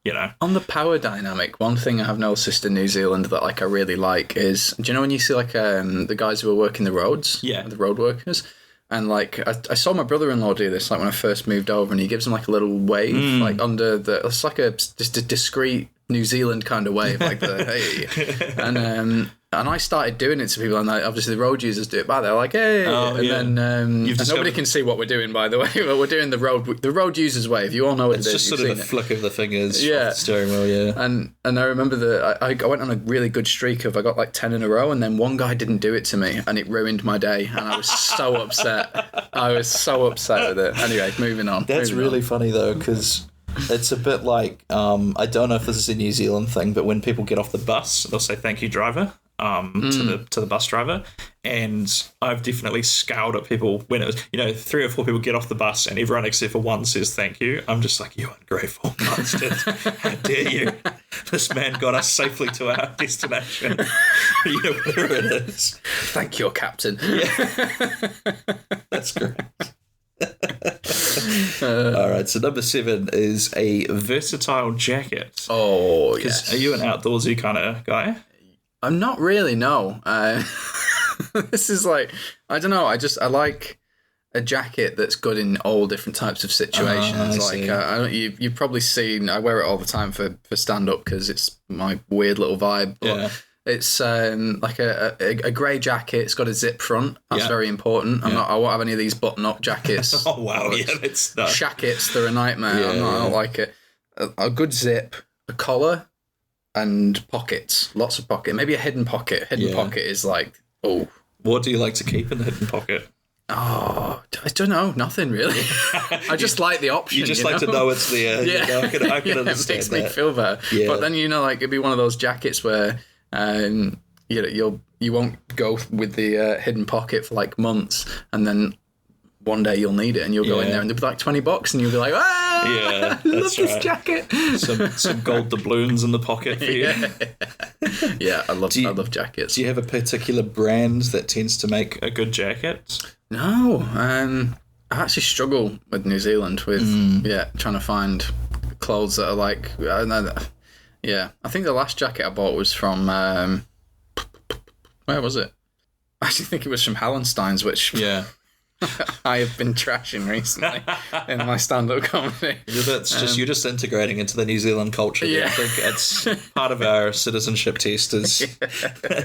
On the power dynamic, one thing I have noticed in New Zealand that like I really like is, do you know when you see like the guys who are working the roads? Yeah. The road workers? And like I saw my brother-in-law do this like when I first moved over, and he gives them like a little wave like under the, it's like just a discreet New Zealand kind of wave, like the hey. And I started doing it to people, and obviously the road users do it back. They're like, hey, then and nobody can see what we're doing, by the way, but we're doing the road users wave. You all know what it is. It's just sort of the flick of the fingers off the steering wheel, And I remember that I went on a really good streak of, I got like 10 in a row, and then one guy didn't do it to me, and it ruined my day, and I was so upset. I was so upset with it. Anyway, moving on. That's really funny though, because it's a bit like, I don't know if this is a New Zealand thing, but when people get off the bus, they'll say thank you, driver. To the bus driver, and I've definitely scowled at people when it was 3 or 4 people get off the bus and everyone except for one says thank you. I'm just like, you ungrateful bastards, how dare you? This man got us safely to our destination. Whatever it is. Thank you, Captain. That's great. All right, so number 7 is a versatile jacket. Oh, yes. Are you an outdoorsy kind of guy? I'm not really, no. This is like, I don't know, I like a jacket that's good in all different types of situations. You've probably seen, I wear it all the time for stand-up because it's my weird little vibe. But it's like a grey jacket. It's got a zip front. That's very important. I won't have any of these button-up jackets. Oh, wow, it's not. Shackets, they're a nightmare. I don't like it. A good zip, a collar, and pockets, lots of pocket, maybe a hidden pocket. Pocket is like, oh. What do you like to keep in the hidden pocket? Oh, I don't know, nothing really. I just like the option. You just like to know it's there. I can understand it makes that. me feel better. Yeah. But then like it'd be one of those jackets where you won't go with the hidden pocket for like months, and then one day you'll need it, and you'll go in there, and there'll be like $20, and you'll be like, I love this jacket. Some gold doubloons in the pocket for you. I love jackets. Do you have a particular brand that tends to make a good jacket? No, I actually struggle with New Zealand with trying to find clothes that are like, I think the last jacket I bought was from where was it? I actually think it was from Hallenstein's, which I have been trashing recently in my stand-up comedy. You're just integrating into the New Zealand culture. Yeah. I think it's part of our citizenship test is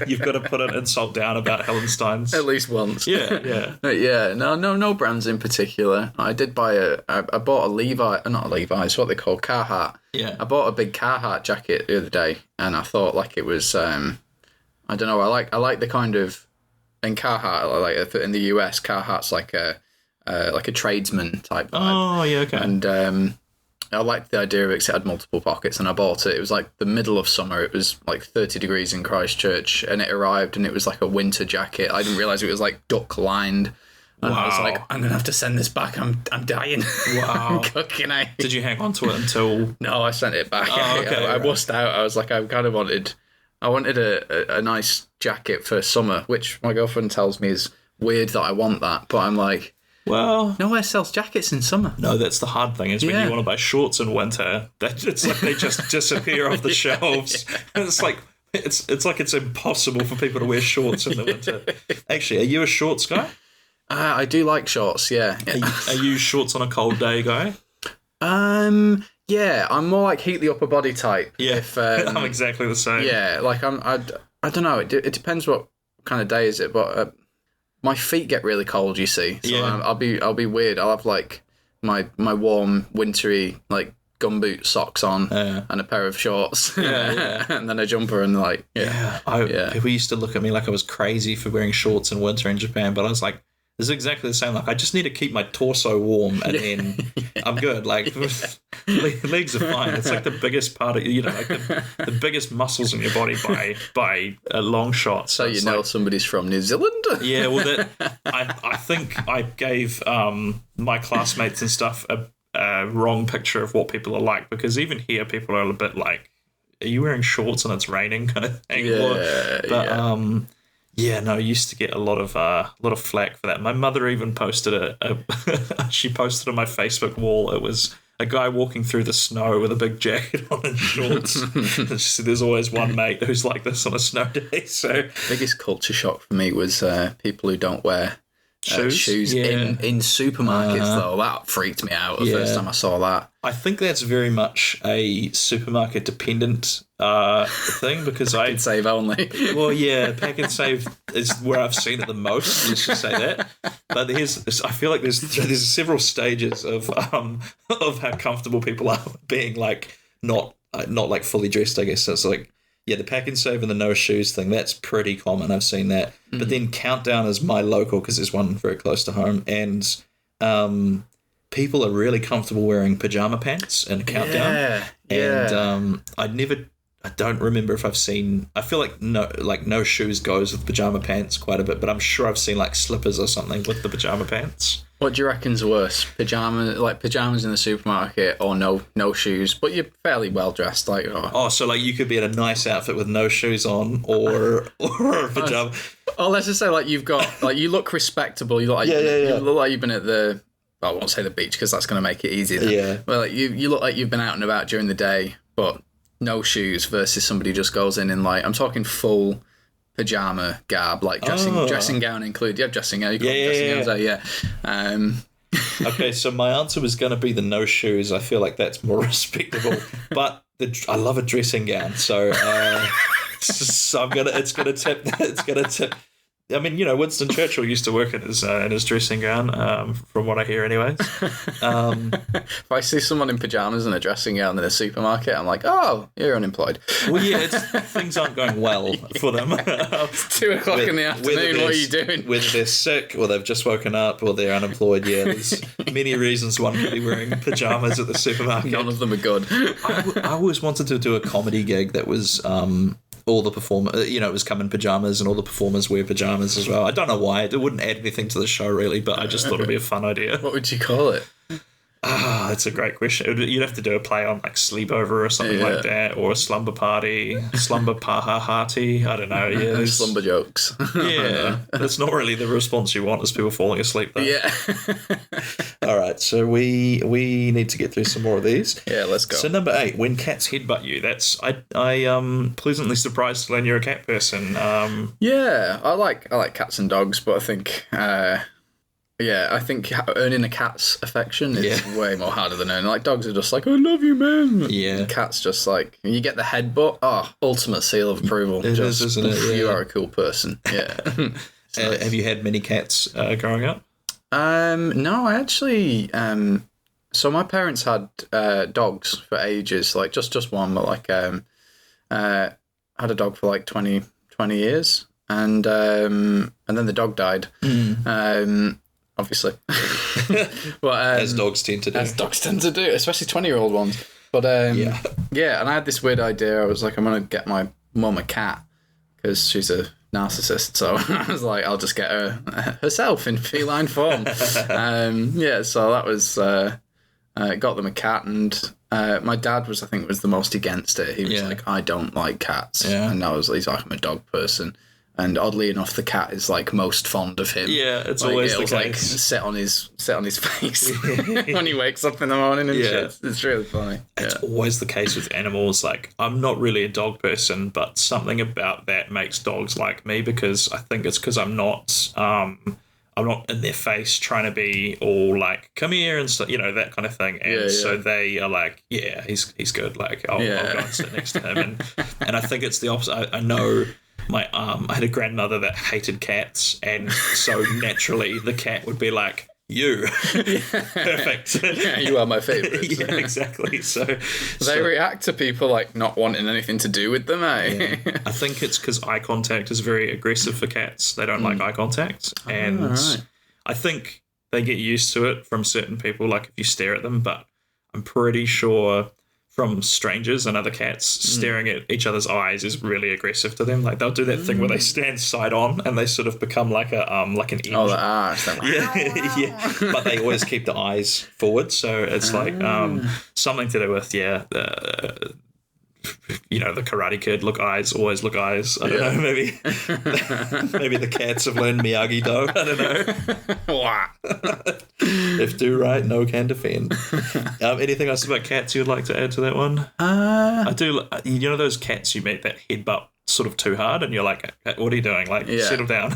you've got to put an insult down about Hallenstein's. At least once. Yeah. No brands in particular. I did buy I bought not a Levi's, what they call Carhartt. Yeah. I bought a big Carhartt jacket the other day, and I thought like it was, I don't know, I like the kind of, in Carhartt, like in the US, Carhartt's like a tradesman type vibe. Oh, yeah, okay. And I liked the idea of it because it had multiple pockets, and I bought it. It was like the middle of summer. It was like 30 degrees in Christchurch, and it arrived, and it was like a winter jacket. I didn't realise it was like duck lined. And I was like, I'm gonna have to send this back. I'm dying. Wow. I'm cooking. Did you hang on to it until? No, I sent it back. Oh, okay, I wussed out. I was like, I wanted a nice jacket for summer, which my girlfriend tells me is weird that I want that, but I'm like, well, nowhere sells jackets in summer. No, that's the hard thing is when you want to buy shorts in winter, it's like they just disappear off the shelves. And it's like it's impossible for people to wear shorts in the winter. Actually, are you a shorts guy? I do like shorts. Yeah. Are you shorts on a cold day guy? Yeah, I'm more like heat the upper body type. Yeah, I'm exactly the same. Yeah, like I don't know. It depends what kind of day is it, but my feet get really cold. You see, so I'll be weird. I'll have like my warm wintry like gumboot socks on and a pair of shorts, and then a jumper and like people used to look at me like I was crazy for wearing shorts in winter in Japan, but I was like, is exactly the same. Like, I just need to keep my torso warm, and then I'm good. Like, legs are fine. It's like the biggest part of, like the biggest muscles in your body by a long shot. So you know somebody's from New Zealand? Yeah, well, I think I gave my classmates and stuff a wrong picture of what people are like, because even here people are a bit like, are you wearing shorts and it's raining kind of thing? I used to get a lot of flack for that. My mother even posted she posted on my Facebook wall, it was a guy walking through the snow with a big jacket on and shorts. And she said, there's always one mate who's like this on a snow day. So biggest culture shock for me was people who don't wear shoes in supermarkets, though. That freaked me out the first time I saw that. I think that's very much a supermarket dependent thing, because Pack and save only. Well, yeah, pack and save is where I've seen it the most. Let's just say that. But I feel like there's several stages of how comfortable people are being like not like fully dressed, I guess. So it's like, yeah, the pack and save and the no shoes thing, that's pretty common. I've seen that. Mm-hmm. But then Countdown is my local, because there's one very close to home. And people are really comfortable wearing pajama pants in Countdown. And I don't remember if I've seen, I feel like no shoes goes with pajama pants quite a bit, but I'm sure I've seen like slippers or something with the pajama pants. What do you reckon's worse? Pajamas in the supermarket, or no shoes, but you're fairly well dressed, like so like you could be in a nice outfit with no shoes on, or a pajama. Oh, let's just say like you've got like, you look respectable. You look like you look like you've been at the, I won't say the beach because that's going to make it easy then. Yeah. Well, like you look like you've been out and about during the day, but no shoes, versus somebody who just goes in like, I'm talking full pajama garb, like dressing gown included. You have dressing gown. You got dressing gowns. Okay, so my answer was going to be the no shoes. I feel like that's more respectable, but I love a dressing gown, so it's gonna tip. I mean, Winston Churchill used to work in his dressing gown, from what I hear anyways. If I see someone in pyjamas and a dressing gown in a supermarket, I'm like, oh, you're unemployed. Well, yeah, things aren't going well for them. It's 2 o'clock in the afternoon, what are you doing? Whether they're sick, or they've just woken up, or they're unemployed, there's many reasons one could be wearing pyjamas at the supermarket. None of them are good. I always wanted to do a comedy gig that was... all the performers, it was come in pajamas, and all the performers wear pajamas as well. I don't know why. It wouldn't add anything to the show, really, but I just thought it'd be a fun idea. What would you call it? That's a great question. You'd have to do a play on like sleepover or something like that, or a slumber party, slumber party. I don't know. Yeah, slumber jokes. Yeah, that's not really the response you want, as people falling asleep, though. Yeah. All right, so we need to get through some more of these. Yeah, let's go. So number 8, when cats headbutt you. That's I pleasantly surprised to learn you're a cat person. Yeah, I like cats and dogs, but I think. I think earning a cat's affection is way more harder than earning. Like, dogs are just like, I love you, man. Yeah. And cats just like, you get the headbutt. Oh, ultimate seal of approval. It is, isn't it? Yeah. You are a cool person. Yeah. Nice. Have you had many cats growing up? No, I actually. So my parents had dogs for ages. Like just one, but like had a dog for like 20 years, and then the dog died. Obviously. But, as dogs tend to do. Especially 20-year-old ones. But yeah, and I had this weird idea. I was like, I'm going to get my mum a cat because she's a narcissist. So I was like, I'll just get her herself in feline form. So that was, got them a cat, and my dad was the most against it. He was like, I don't like cats. Yeah. And he's like, I'm a dog person. And oddly enough, the cat is like most fond of him. Yeah, it's like, always the case. Like sit on his face when he wakes up in the morning and shit. It's really funny. It's always the case with animals. Like, I'm not really a dog person, but something about that makes dogs like me, because I think it's because I'm not in their face trying to be all like, come here and stuff, that kind of thing. And so they are like, yeah, he's good. Like, I'll go and sit next to him. And I think it's the opposite. I know. I had a grandmother that hated cats, and so naturally the cat would be like, you. Perfect. Yeah, you are my favourite. Yeah, exactly. So they react to people like not wanting anything to do with them, eh? Yeah. I think it's because eye contact is very aggressive for cats. They don't like eye contact. And I think they get used to it from certain people, like if you stare at them, but I'm pretty sure from strangers and other cats, staring at each other's eyes is really aggressive to them. Like they'll do that thing where they stand side on and they sort of become like an engine. Oh, the arch. Yeah. But they always keep the eyes forward, so it's like something to do with the Karate Kid, look eyes, always look eyes. I don't know, maybe maybe the cats have learned Miyagi-Do. I don't know. If do right, no can defend. Anything else about cats you'd like to add to that one? I do. You know those cats you meet that headbutt sort of too hard, and you're like, what are you doing? Like, settle down.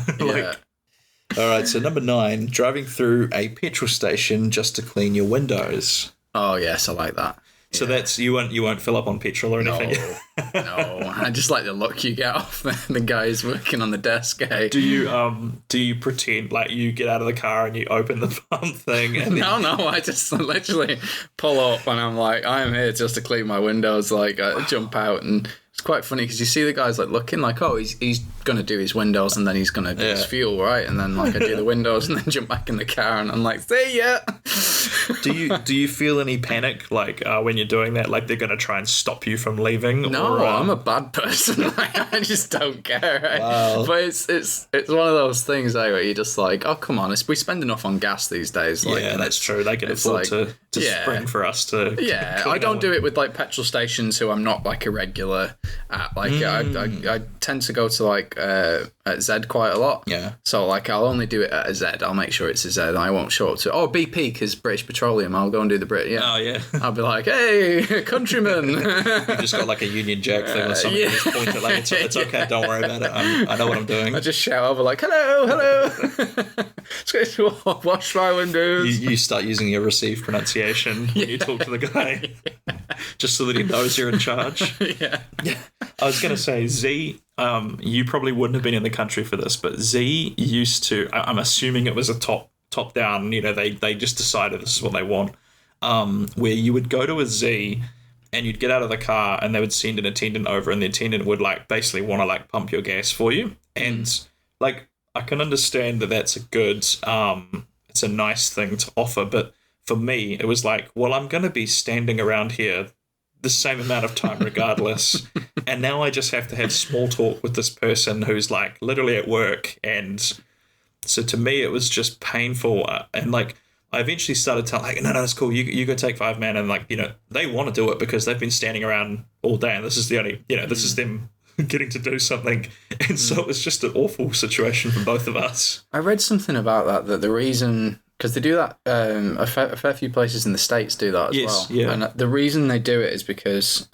All right, so number 9, driving through a petrol station just to clean your windows. Oh yes, I like that. So that's you won't fill up on petrol or anything. No. I just like the look you get off the guys working on the desk. Eh? Do you pretend like you get out of the car and you open the pump thing? And No, I just literally pull up and I'm like, I am here just to clean my windows. Like I jump out, and it's quite funny because you see the guys like looking like, oh, he's gonna do his windows and then he's gonna do his fuel, right? And then like I do the windows and then jump back in the car and I'm like, see ya. Do you feel any panic like when you're doing that? Like they're gonna try and stop you from leaving? No, I'm a bad person. Like, I just don't care. Right? Wow. But it's one of those things where you're just like, oh come on, we spend enough on gas these days. Like, yeah, that's true. They can afford to spring for us to. Yeah, I don't do it with like petrol stations who I'm not like a regular at. Like I tend to go to like at Z quite a lot. Yeah. So like I'll only do it at a Z. I'll make sure it's a Z. I won't show up to BP because British Petroleum. I'll go and do the Brit. Yeah. Oh yeah. I'll be like, hey, countryman. You've just got like a Union Jack thing or something. You just point it like it's okay. Don't worry about it. I know what I'm doing. I just shout over like, hello. It's going to wash my windows. You start using your received pronunciation when you talk to the guy, just so that he knows you're in charge. Yeah. I was going to say, Z, you probably wouldn't have been in the country for this, but Z used to, I'm assuming it was a top down, they just decided this is what they want, where you would go to a Z and you'd get out of the car and they would send an attendant over and the attendant would like basically want to like pump your gas for you. And like, I can understand that that's a good, it's a nice thing to offer, but for me, it was like, well, I'm going to be standing around here the same amount of time regardless. And now I just have to have small talk with this person who's like literally at work. And so to me, it was just painful. And like, I eventually started telling like, no, it's cool. You go take 5 man. And like, they want to do it because they've been standing around all day. And this is the only, this is them getting to do something. And so it was just an awful situation for both of us. I read something about that the reason, because they do that, a fair few places in the States do that as well. Yeah. And the reason they do it is because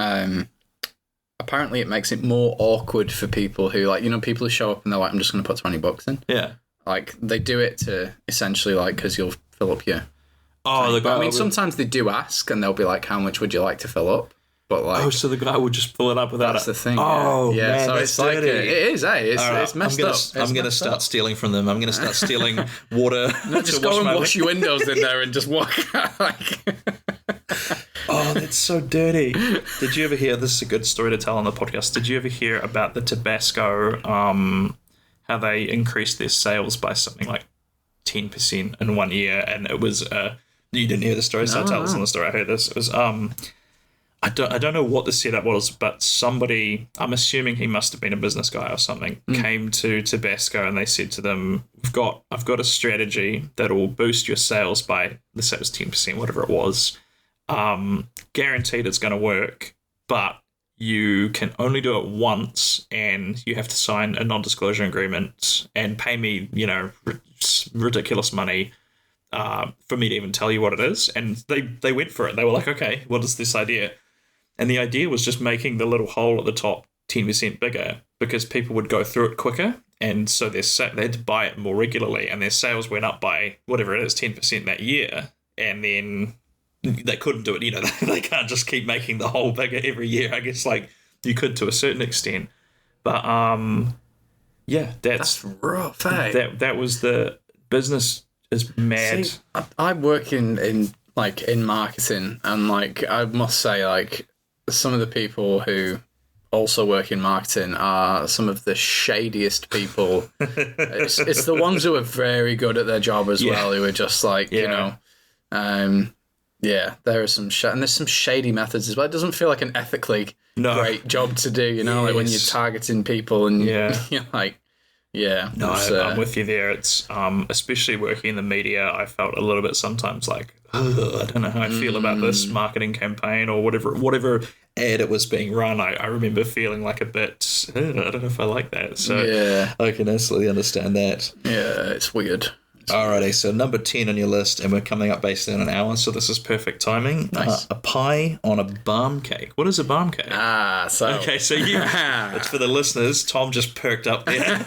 apparently it makes it more awkward for people who, like, people who show up and they're like, I'm just going to put $20 in. Yeah. Like, they do it to essentially, like, because you'll fill up your... Oh, but I mean, sometimes they do ask and they'll be like, how much would you like to fill up? But like, so the guy would just fill it up without that's it. the thing. Oh, yeah. Man, So that's it's like dirty. it is. It's messed up. I'm going to start stealing from them. I'm going to start stealing water. Just go and wash your windows in there and just walk out. Like... Oh, that's so dirty. Did you ever hear? This is a good story to tell on the podcast. Did you ever hear about the Tabasco? How they increased their sales by something like 10% in 1 year, and it was you didn't hear the story, so I'll tell this on the story. I heard this. It was I don't know what the setup was, but somebody, I'm assuming he must have been a business guy or something, came to Tabasco and they said to them, I've got a strategy that will boost your sales by, let's say it was 10%, whatever it was. Guaranteed it's going to work, but you can only do it once and you have to sign a non-disclosure agreement and pay me, ridiculous money for me to even tell you what it is. And they went for it. They were like, okay, what is this idea? And the idea was just making the little hole at the top 10% bigger because people would go through it quicker. And so they had to buy it more regularly and their sales went up by whatever it is, 10% that year. And then they couldn't do it. They can't just keep making the hole bigger every year. I guess like you could to a certain extent. But yeah, that's rough. Eh? That was the business is mad. See, I work in marketing and like I must say like some of the people who also work in marketing are some of the shadiest people. It's the ones who are very good at their job as well, who are just like, you know, there are some and there's some shady methods as well. It doesn't feel like an ethically great job to do, you know, like when you're targeting people and you're like, no, I'm with you there. It's especially working in the media, I felt a little bit sometimes like, I don't know how I feel about this marketing campaign or whatever ad it was being run. I remember feeling like a bit, I don't know if I like that. So I can absolutely understand that. Yeah, it's weird. Alrighty, so number 10 on your list, and we're coming up basically in an hour, so this is perfect timing. Nice. A pie on a barm cake. What is a barm cake? Okay, so it's for the listeners. Tom just perked up there.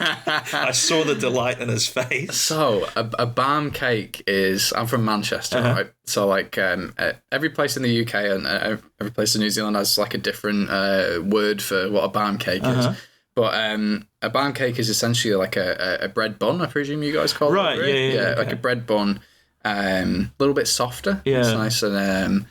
I saw the delight in his face. So a barm cake is, I'm from Manchester, right? So like every place in the UK and every place in New Zealand has like a different word for what a barm cake is. But a barm cake is essentially like a bread bun, I presume you guys call it. Right, yeah, like a bread bun, a little bit softer. Yeah. It's nice and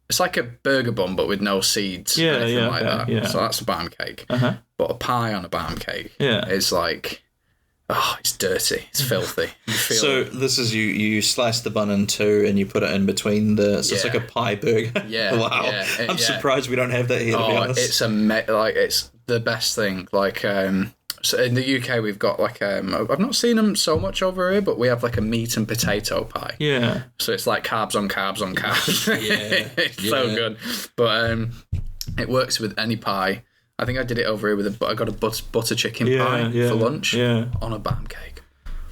it's like a burger bun but with no seeds or anything like that. Yeah. So that's a barm cake. But a pie on a barm cake is like, it's dirty, it's filthy. So this is you slice the bun in two and you put it in between so it's like a pie burger. Wow. Yeah. I'm surprised we don't have that here, to be honest. It's it's the best thing. Like so in the UK we've got like I've not seen them so much over here, but we have like a meat and potato pie. Yeah. So it's like carbs on carbs on carbs. It's so good. But it works with any pie. I think I did it over here with I got a butter chicken pie for lunch on a barm cake.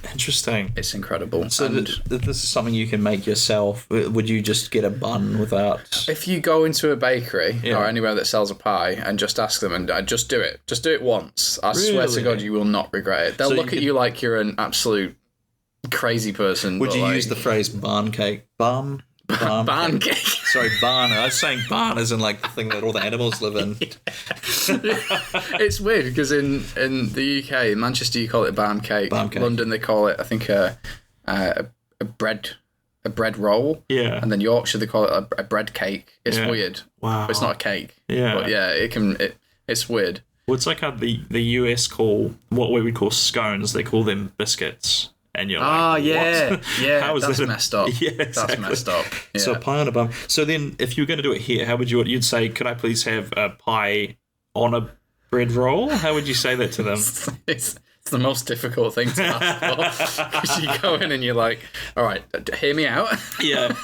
Interesting. It's incredible. So this is something you can make yourself. Would you just get a bun without... If you go into a bakery or anywhere that sells a pie and just ask them and just do it. Just do it once. I swear to God, you will not regret it. They'll look at you like you're an absolute crazy person. Would you use the phrase barn cake? Barn cake. Sorry, barn. I was saying barn as in like the thing that all the animals live in. It's weird because in the UK, in Manchester, you call it a barn cake. London, they call it, I think, a bread roll. Yeah. And then Yorkshire, they call it a bread cake. It's weird. Wow. But it's not a cake. Yeah. But yeah, it's weird. Well, it's like how the US call what we would call scones. They call them biscuits. And you're like, what? How is that's messed up. Yeah, exactly. That's messed up. Yeah. So a pie on a bun. So then, if you were going to do it here, how would you'd say, could I please have a pie on a bread roll? How would you say that to them? It's the most difficult thing to ask for. Because you go in and you're like, all right, hear me out. Yeah.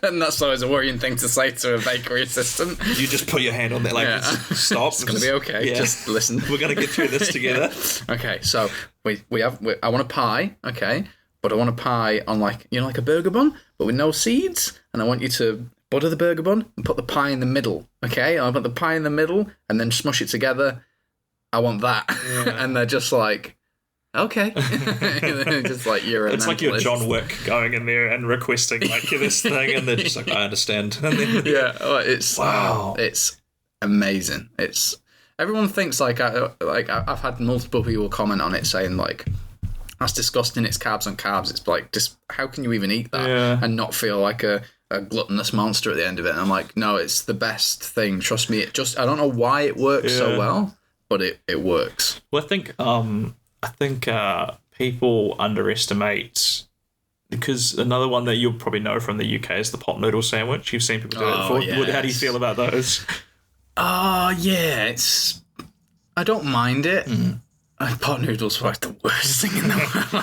And that's always a worrying thing to say to a bakery assistant. You just put your hand on there, like, stop. It's going to be okay. Yeah. Just listen. We're going to get through this together. Okay, so I want a pie, okay, but I want a pie on like a burger bun, but with no seeds, and I want you to butter the burger bun and put the pie in the middle, okay? I want the pie in the middle and then smush it together. I want that. Yeah. And they're just like, okay. Just like you're It's like you're John Wick going in there and requesting like this thing, and they're just like, I understand. And then, it's amazing. Everyone thinks like I've had multiple people comment on it saying like, that's disgusting, it's carbs on carbs. It's like, just how can you even eat that and not feel like a gluttonous monster at the end of it? And I'm like, no, it's the best thing. Trust me. I don't know why it works so well, but it works. Well, I think people underestimate, because another one that you'll probably know from the UK is the pot noodle sandwich. You've seen people do it before. Yes. How do you feel about those? I don't mind it. Pot noodles are like the worst thing in the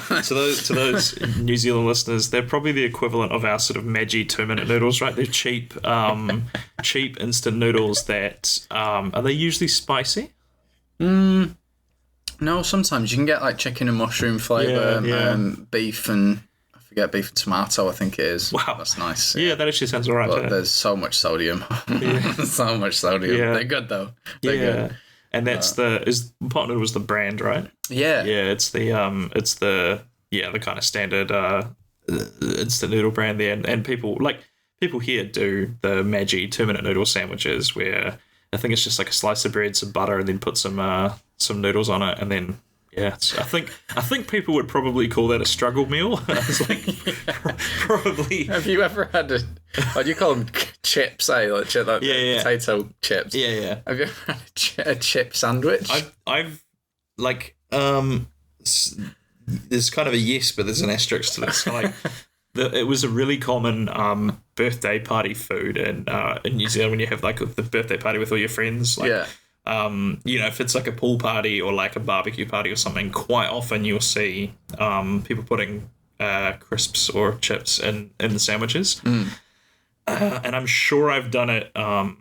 world. To those New Zealand listeners, they're probably the equivalent of our sort of Maggi 2-minute noodles, right? They're cheap instant noodles that are they usually spicy? No, sometimes you can get like chicken and mushroom flavour, beef and beef and tomato, I think it is. Wow. That's nice. Yeah, that actually sounds all right. But there's so much sodium. So much sodium. Yeah. They're good though. They're good. And that's pot noodle was the brand, right? Yeah. Yeah, it's the kind of standard instant noodle brand there. And people here do the Maggi 2-minute noodle sandwiches where I think it's just like a slice of bread, some butter, and then put some noodles on it, and then Yeah, I think people would probably call that a struggle meal. It's like probably. Have you ever had what do you call them? Chips, like potato chips. Yeah. Have you ever had a chip sandwich? I've like there's kind of a yes, but there's an asterisk to this. So like, it was a really common birthday party food in New Zealand when you have like the birthday party with all your friends. Like, yeah. If it's like a pool party or like a barbecue party or something, quite often you'll see people putting crisps or chips in the sandwiches. And I'm sure I've done it. I'm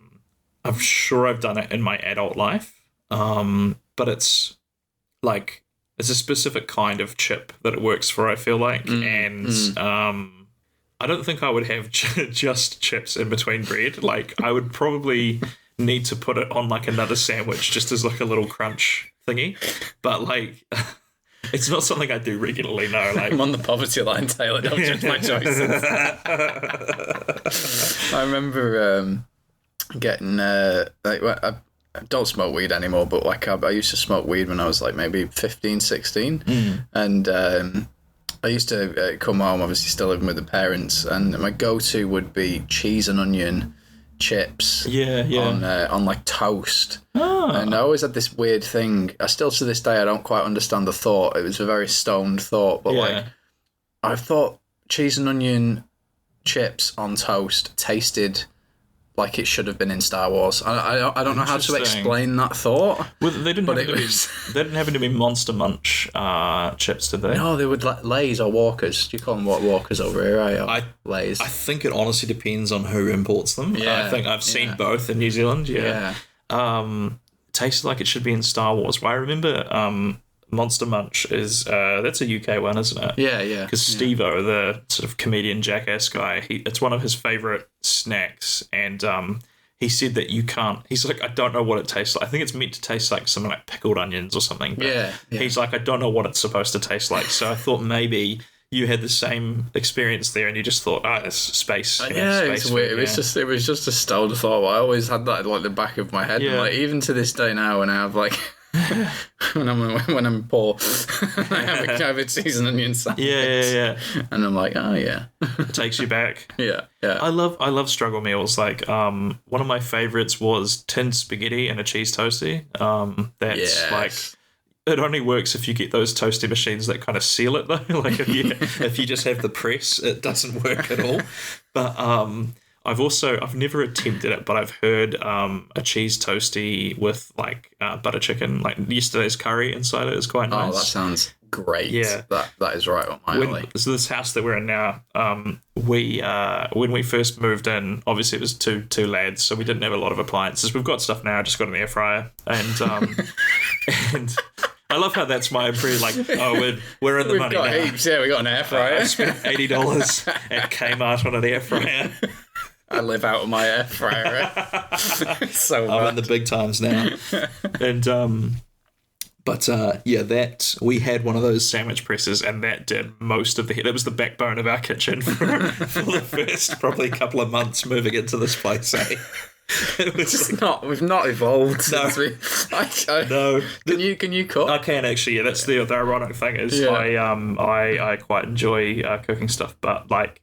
sure I've done it in my adult life. But it's like it's a specific kind of chip that it works for, I feel like, and I don't think I would have just chips in between bread. Like I would probably need to put it on like another sandwich just as like a little crunch thingy, but like it's not something I do regularly. No, like I'm on the poverty line, Taylor. Don't judge my choices. I remember getting I don't smoke weed anymore, but like I used to smoke weed when I was like maybe 15, 16, and I used to come home, obviously still living with the parents, and my go-to would be cheese and onion chips on like toast. And I always had this weird thing. I still to this day I don't quite understand the thought. It was a very stoned thought, but like I thought cheese and onion chips on toast tasted like it should have been in Star Wars. I don't know how to explain that thought. Well, they didn't happen to be Monster Munch chips, did they? No, they would Lay's or Walkers. Do you call them Walkers over here, right? Lay's. I think it honestly depends on who imports them. Yeah, I think I've seen both in New Zealand. Yeah. Tasted like it should be in Star Wars. But I remember Monster Munch is that's a UK one, isn't it? Yeah. Because Steve-O, the sort of comedian jackass guy, it's one of his favourite snacks, and he said that you can't. He's like, I don't know what it tastes like. I think it's meant to taste like something like pickled onions or something. But he's like, I don't know what it's supposed to taste like. So I thought maybe you had the same experience there, and you just thought, it's space. Space it's weird. It was just a stoned thought. I always had that in like the back of my head. And, like even to this day now, when I have like. when I'm poor, I have a cheese and onion sandwich. Yeah. And I'm like, oh yeah, it takes you back. Yeah. I love struggle meals. Like one of my favorites was tinned spaghetti and a cheese toastie. That's like it only works if you get those toasty machines that kind of seal it though. Like if you just have the press, it doesn't work at all. But I've never attempted it, but I've heard a cheese toastie with like butter chicken, like yesterday's curry inside it is quite nice. Oh, that sounds great. Yeah. That is right up my alley. So this house that we're in now, when we first moved in, obviously it was two lads, so we didn't have a lot of appliances. We've got stuff now, just got an air fryer, and and I love how that's my impression. Like, we're in the money now. We've got heaps. Yeah, we got an air fryer. I spent $80 at Kmart on an air fryer. I live out of my air fryer. So I'm in the big times now. And that we had one of those sandwich presses, and that did most of the. That was the backbone of our kitchen for the first probably couple of months moving into this place. It was we've not evolved. No, no. Can you cook? I can actually. Yeah, that's the ironic thing is I quite enjoy cooking stuff, but like.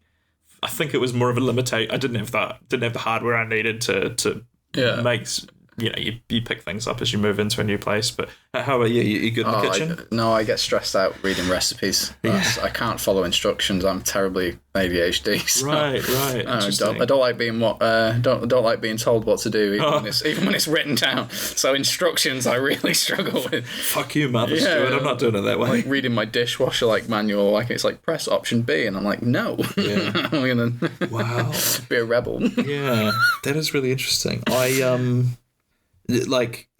I think it was more of a limitation. I didn't have the hardware I needed to make. You pick things up as you move into a new place. But how about you? You good in the kitchen? I get stressed out reading recipes. I can't follow instructions. I'm terribly ADHD. So Right. I don't like being don't like being told what to do, even when it's written down. So instructions, I really struggle with. Fuck you, Mother Stewart. I'm not doing it that way. Like reading my dishwasher manual, it's like press option B, and I'm like, no. Yeah. I'm gonna be a rebel. Yeah, that is really interesting.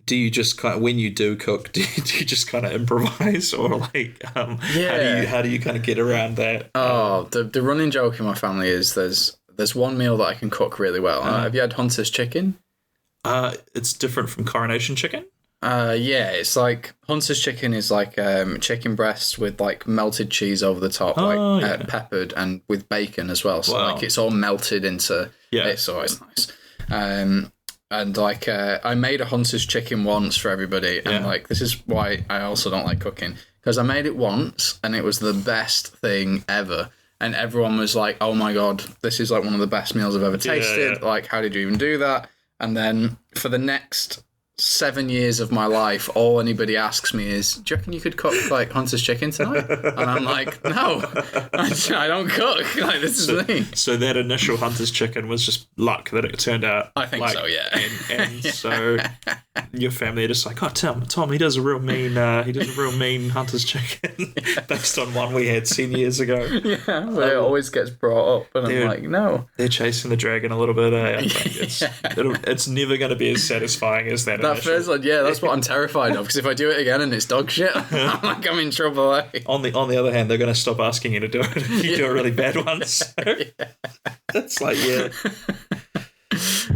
Do you just kind of, when you do cook, do you just kind of improvise, or how do you kind of get around that? The running joke in my family is there's one meal that I can cook really well. Have you had Hunter's chicken? It's different from Coronation chicken. It's like Hunter's chicken is like chicken breast with like melted cheese over the top, peppered, and with bacon as well. So it's all melted into. Yeah, it's always nice. And like, I made a hunter's chicken once for everybody, and like, this is why I also don't like cooking, because I made it once, and it was the best thing ever. And everyone was like, "Oh my god, this is like one of the best meals I've ever tasted." Yeah. Like, how did you even do that? And then for the next 7 years of my life, all anybody asks me is, "Do you reckon you could cook like hunter's chicken tonight?" And I'm like, "No, I don't cook. Like, this is me." So that initial hunter's chicken was just luck that it turned out. I think so, yeah. And so your family are just like, "Oh, Tom, he does a real mean hunter's chicken," based on one we had 10 years ago. Yeah, but it always gets brought up, and I'm like, no. They're chasing the dragon a little bit. I think it's never going to be as satisfying as that. That first one, yeah, that's what I'm terrified of. Because if I do it again and it's dog shit, I'm like, I'm in trouble. Eh? On the other hand, they're going to stop asking you to do it if you do a really bad one. So it's like, yeah.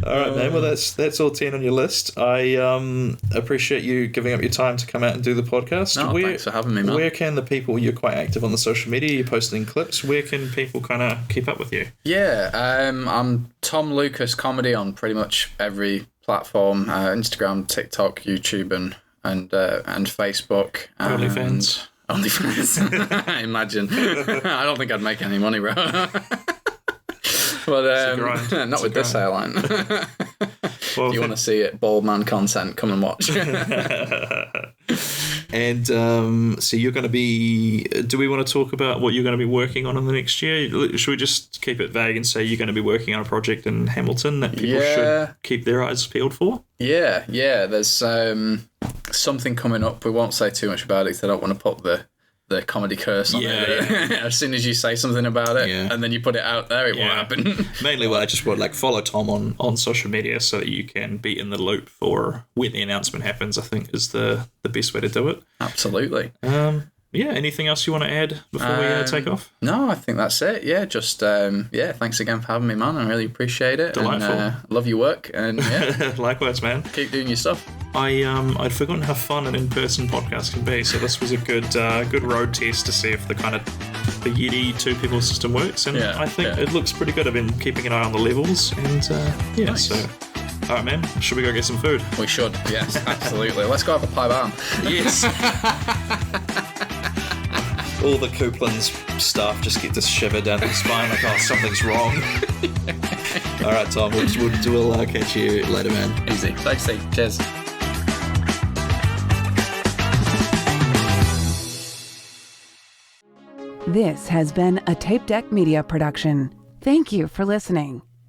All right, man. Well, that's all 10 on your list. I appreciate you giving up your time to come out and do the podcast. No, thanks for having me, man. Where can the people, you're quite active on the social media, you're posting clips, where can people kind of keep up with you? Yeah, I'm Tom Lucas Comedy on pretty much every platform, Instagram, TikTok, YouTube, and Facebook. OnlyFans. OnlyFans. Imagine. I don't think I'd make any money, bro. But not with this hairline. Well, you want to see it, bald man content, come and watch. And so you're going to be, do we want to talk about what you're going to be working on in the next year? Should we just keep it vague and say you're going to be working on a project in Hamilton that people should keep their eyes peeled for? Yeah. There's something coming up. We won't say too much about it because I don't want to put the comedy curse on it. As soon as you say something about it and then you put it out there, it won't happen. Mainly what I just would follow Tom on social media so that you can be in the loop for when the announcement happens, I think is the best way to do it. Absolutely. Anything else you want to add before we take off? No, I think that's it. Yeah, just thanks again for having me, man. I really appreciate it. Delightful. And, love your work, and likewise, man. Keep doing your stuff. I'd forgotten how fun an in-person podcast can be, so this was a good road test to see if the Yeti two people system works, and I think it looks pretty good. I've been keeping an eye on the levels, and nice. So. All right, man. Should we go get some food? We should. Yes, absolutely. Let's go have a pie barn. Yes. All the Coupland's staff just get this shiver down their spine, like, oh, something's wrong. All right, Tom. We'll catch you later, man. Easy. Thanks, Steve. Cheers. This has been a Tape Deck Media production. Thank you for listening.